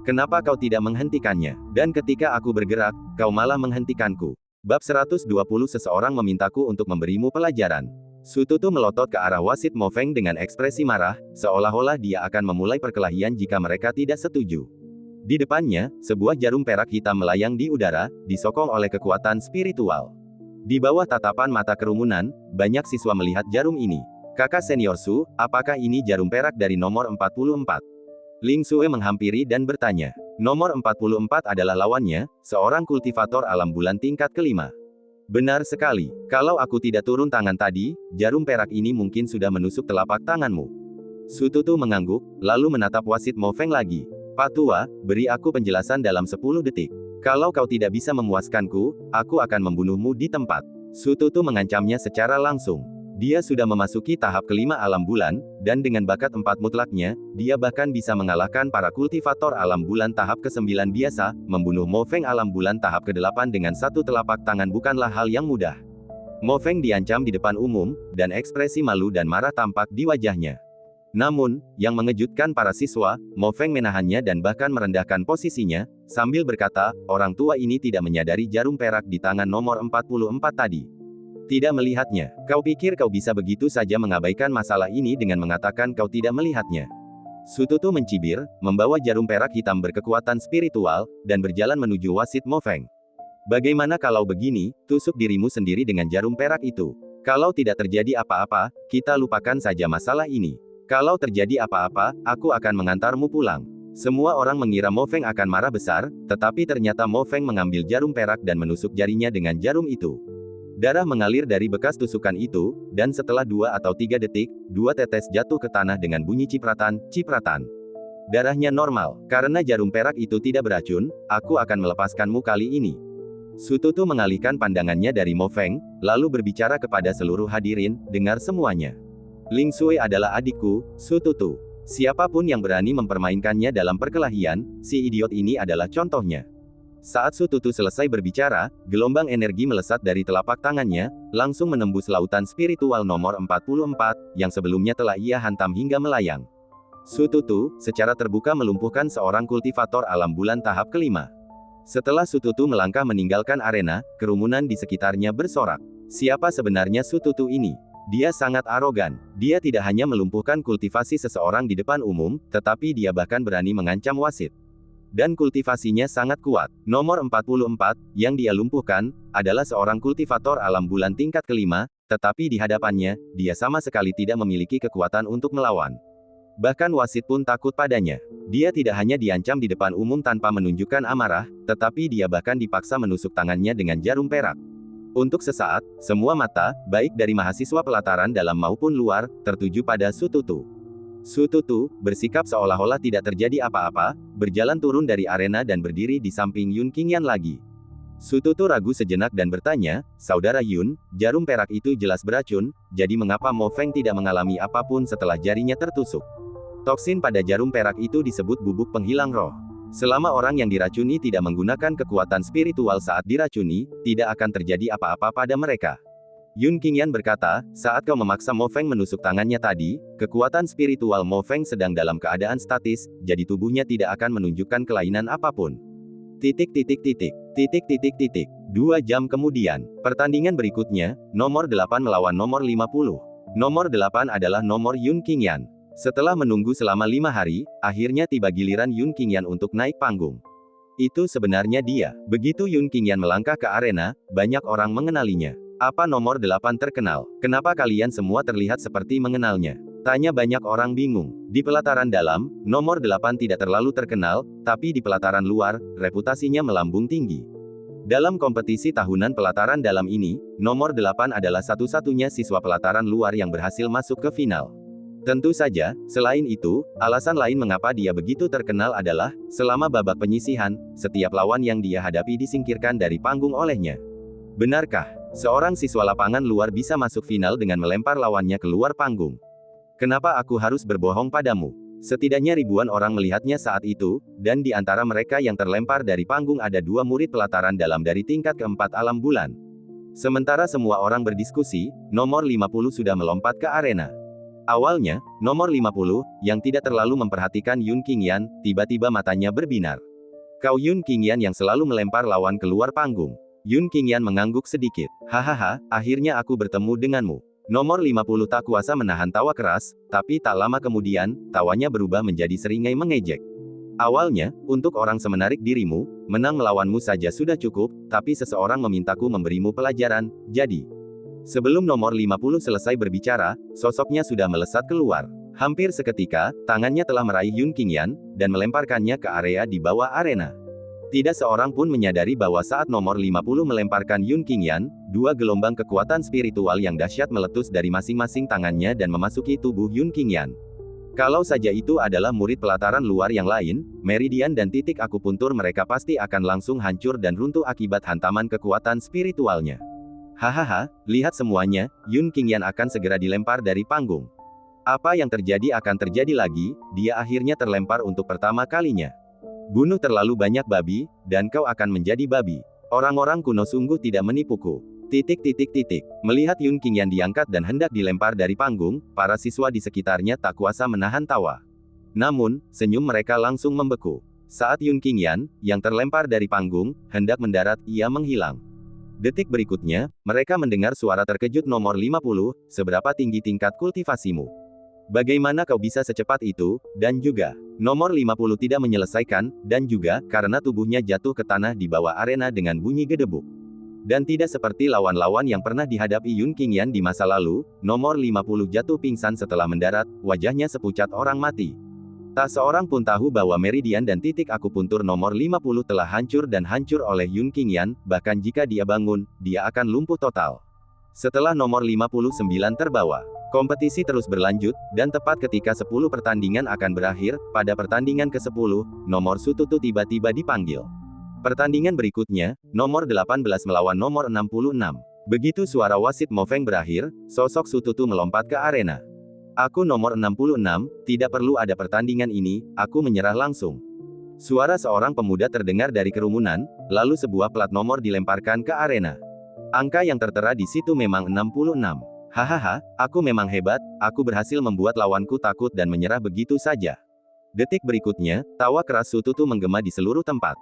Kenapa kau tidak menghentikannya? Dan ketika aku bergerak, kau malah menghentikanku. Bab 120 Seseorang memintaku untuk memberimu pelajaran. Sututu melotot ke arah wasit Mo Feng dengan ekspresi marah, seolah-olah dia akan memulai perkelahian jika mereka tidak setuju. Di depannya, sebuah jarum perak hitam melayang di udara, disokong oleh kekuatan spiritual. Di bawah tatapan mata kerumunan, banyak siswa melihat jarum ini. Kakak senior Su, apakah ini jarum perak dari nomor 44? Ling Xue menghampiri dan bertanya. Nomor 44 adalah lawannya, seorang kultivator alam bulan tingkat kelima. Benar sekali, kalau aku tidak turun tangan tadi, jarum perak ini mungkin sudah menusuk telapak tanganmu. Sututu mengangguk, lalu menatap wasit Mo Feng lagi. Pak Tua, beri aku penjelasan dalam 10 detik. Kalau kau tidak bisa memuaskanku, aku akan membunuhmu di tempat. Sututu mengancamnya secara langsung. Dia sudah memasuki tahap kelima alam bulan, dan dengan bakat 4 mutlaknya, dia bahkan bisa mengalahkan para kultivator alam bulan tahap ke-9 biasa, membunuh Mo Feng alam bulan tahap ke-8 dengan satu telapak tangan bukanlah hal yang mudah. Mo Feng diancam di depan umum, dan ekspresi malu dan marah tampak di wajahnya. Namun, yang mengejutkan para siswa, Mo Feng menahannya dan bahkan merendahkan posisinya, sambil berkata, orang tua ini tidak menyadari jarum perak di tangan nomor 44 tadi. Tidak melihatnya. Kau pikir kau bisa begitu saja mengabaikan masalah ini dengan mengatakan kau tidak melihatnya. Sututu mencibir, membawa jarum perak hitam berkekuatan spiritual, dan berjalan menuju wasit Mo Feng. Bagaimana kalau begini, tusuk dirimu sendiri dengan jarum perak itu. Kalau tidak terjadi apa-apa, kita lupakan saja masalah ini. Kalau terjadi apa-apa, aku akan mengantarmu pulang. Semua orang mengira Mo Feng akan marah besar, tetapi ternyata Mo Feng mengambil jarum perak dan menusuk jarinya dengan jarum itu. Darah mengalir dari bekas tusukan itu, dan setelah 2 atau 3 detik, 2 tetes jatuh ke tanah dengan bunyi cipratan, cipratan. Darahnya normal, karena jarum perak itu tidak beracun, aku akan melepaskanmu kali ini. Sututu mengalihkan pandangannya dari Mo Feng, lalu berbicara kepada seluruh hadirin, dengar semuanya. Ling Xue adalah adikku, Sututu. Siapapun yang berani mempermainkannya dalam perkelahian, si idiot ini adalah contohnya. Saat Sututu selesai berbicara, gelombang energi melesat dari telapak tangannya, langsung menembus lautan spiritual nomor 44, yang sebelumnya telah ia hantam hingga melayang. Sututu, secara terbuka melumpuhkan seorang kultivator alam bulan tahap kelima. Setelah Sututu melangkah meninggalkan arena, kerumunan di sekitarnya bersorak. Siapa sebenarnya Sututu ini? Dia sangat arogan. Dia tidak hanya melumpuhkan kultivasi seseorang di depan umum, tetapi dia bahkan berani mengancam wasit. Dan kultivasinya sangat kuat. Nomor 44, yang dia lumpuhkan, adalah seorang kultivator alam bulan tingkat kelima, tetapi di hadapannya, dia sama sekali tidak memiliki kekuatan untuk melawan. Bahkan wasit pun takut padanya. Dia tidak hanya diancam di depan umum tanpa menunjukkan amarah, tetapi dia bahkan dipaksa menusuk tangannya dengan jarum perak. Untuk sesaat, semua mata, baik dari mahasiswa pelataran dalam maupun luar, tertuju pada Sututu. Sututu, bersikap seolah-olah tidak terjadi apa-apa, berjalan turun dari arena dan berdiri di samping Yun Qingyan lagi. Sututu ragu sejenak dan bertanya, Saudara Yun, jarum perak itu jelas beracun, jadi mengapa Mo Feng tidak mengalami apapun setelah jarinya tertusuk? Toksin pada jarum perak itu disebut bubuk penghilang roh. Selama orang yang diracuni tidak menggunakan kekuatan spiritual saat diracuni, tidak akan terjadi apa-apa pada mereka. Yun Qingyan berkata, saat kau memaksa Mo Feng menusuk tangannya tadi, kekuatan spiritual Mo Feng sedang dalam keadaan statis, jadi tubuhnya tidak akan menunjukkan kelainan apapun. 2 jam kemudian, pertandingan berikutnya, nomor 8 melawan nomor 50. Nomor 8 adalah nomor Yun Qingyan. Setelah menunggu selama 5 hari, akhirnya tiba giliran Yun Qingyan untuk naik panggung. Itu sebenarnya dia. Begitu Yun Qingyan melangkah ke arena, banyak orang mengenalinya. Apa nomor 8 terkenal? Kenapa kalian semua terlihat seperti mengenalnya? Tanya banyak orang bingung. Di pelataran dalam, nomor 8 tidak terlalu terkenal, tapi di pelataran luar, reputasinya melambung tinggi. Dalam kompetisi tahunan pelataran dalam ini, nomor 8 adalah satu-satunya siswa pelataran luar yang berhasil masuk ke final. Tentu saja, selain itu, alasan lain mengapa dia begitu terkenal adalah, selama babak penyisihan, setiap lawan yang dia hadapi disingkirkan dari panggung olehnya. Benarkah, seorang siswa lapangan luar bisa masuk final dengan melempar lawannya keluar panggung? Kenapa aku harus berbohong padamu? Setidaknya ribuan orang melihatnya saat itu, dan di antara mereka yang terlempar dari panggung ada 2 murid pelataran dalam dari tingkat keempat alam bulan. Sementara semua orang berdiskusi, nomor 50 sudah melompat ke arena. Awalnya, nomor 50, yang tidak terlalu memperhatikan Yun Qingyan, tiba-tiba matanya berbinar. Kau Yun Qingyan yang selalu melempar lawan keluar panggung. Yun Qingyan mengangguk sedikit. Hahaha, akhirnya aku bertemu denganmu. Nomor 50 tak kuasa menahan tawa keras, tapi tak lama kemudian, tawanya berubah menjadi seringai mengejek. Awalnya, untuk orang semenarik dirimu, menang melawanmu saja sudah cukup, tapi seseorang memintaku memberimu pelajaran, jadi. Sebelum nomor 50 selesai berbicara, sosoknya sudah melesat keluar. Hampir seketika, tangannya telah meraih Yun Qingyan, dan melemparkannya ke area di bawah arena. Tidak seorang pun menyadari bahwa saat nomor 50 melemparkan Yun Qingyan, 2 gelombang kekuatan spiritual yang dahsyat meletus dari masing-masing tangannya dan memasuki tubuh Yun Qingyan. Kalau saja itu adalah murid pelataran luar yang lain, meridian dan titik akupuntur mereka pasti akan langsung hancur dan runtuh akibat hantaman kekuatan spiritualnya. Hahaha, lihat semuanya, Yun Qingyan akan segera dilempar dari panggung. Apa yang terjadi akan terjadi lagi, dia akhirnya terlempar untuk pertama kalinya. Bunuh terlalu banyak babi, dan kau akan menjadi babi. Orang-orang kuno sungguh tidak menipuku. Melihat Yun Qingyan diangkat dan hendak dilempar dari panggung, para siswa di sekitarnya tak kuasa menahan tawa. Namun, senyum mereka langsung membeku. Saat Yun Qingyan, yang terlempar dari panggung, hendak mendarat, ia menghilang. Detik berikutnya, mereka mendengar suara terkejut nomor 50, seberapa tinggi tingkat kultivasimu? Bagaimana kau bisa secepat itu, dan juga, nomor 50 tidak menyelesaikan, dan juga, karena tubuhnya jatuh ke tanah di bawah arena dengan bunyi gedebuk. Dan tidak seperti lawan-lawan yang pernah dihadapi Yun Qingyan di masa lalu, nomor 50 jatuh pingsan setelah mendarat, wajahnya sepucat orang mati. Tak seorang pun tahu bahwa meridian dan titik akupuntur nomor 50 telah hancur dan hancur oleh Yun Qingyan, bahkan jika dia bangun, dia akan lumpuh total. Setelah nomor 59 terbawa, kompetisi terus berlanjut, dan tepat ketika 10 pertandingan akan berakhir, pada pertandingan ke-10, nomor Sututu tiba-tiba dipanggil. Pertandingan berikutnya, nomor 18 melawan nomor 66. Begitu suara wasit Mofeng berakhir, sosok Sututu melompat ke arena. Aku nomor 66, tidak perlu ada pertandingan ini, aku menyerah langsung. Suara seorang pemuda terdengar dari kerumunan, lalu sebuah plat nomor dilemparkan ke arena. Angka yang tertera di situ memang 66. Hahaha, aku memang hebat, aku berhasil membuat lawanku takut dan menyerah begitu saja. Detik berikutnya, tawa keras Sututu menggema di seluruh tempat.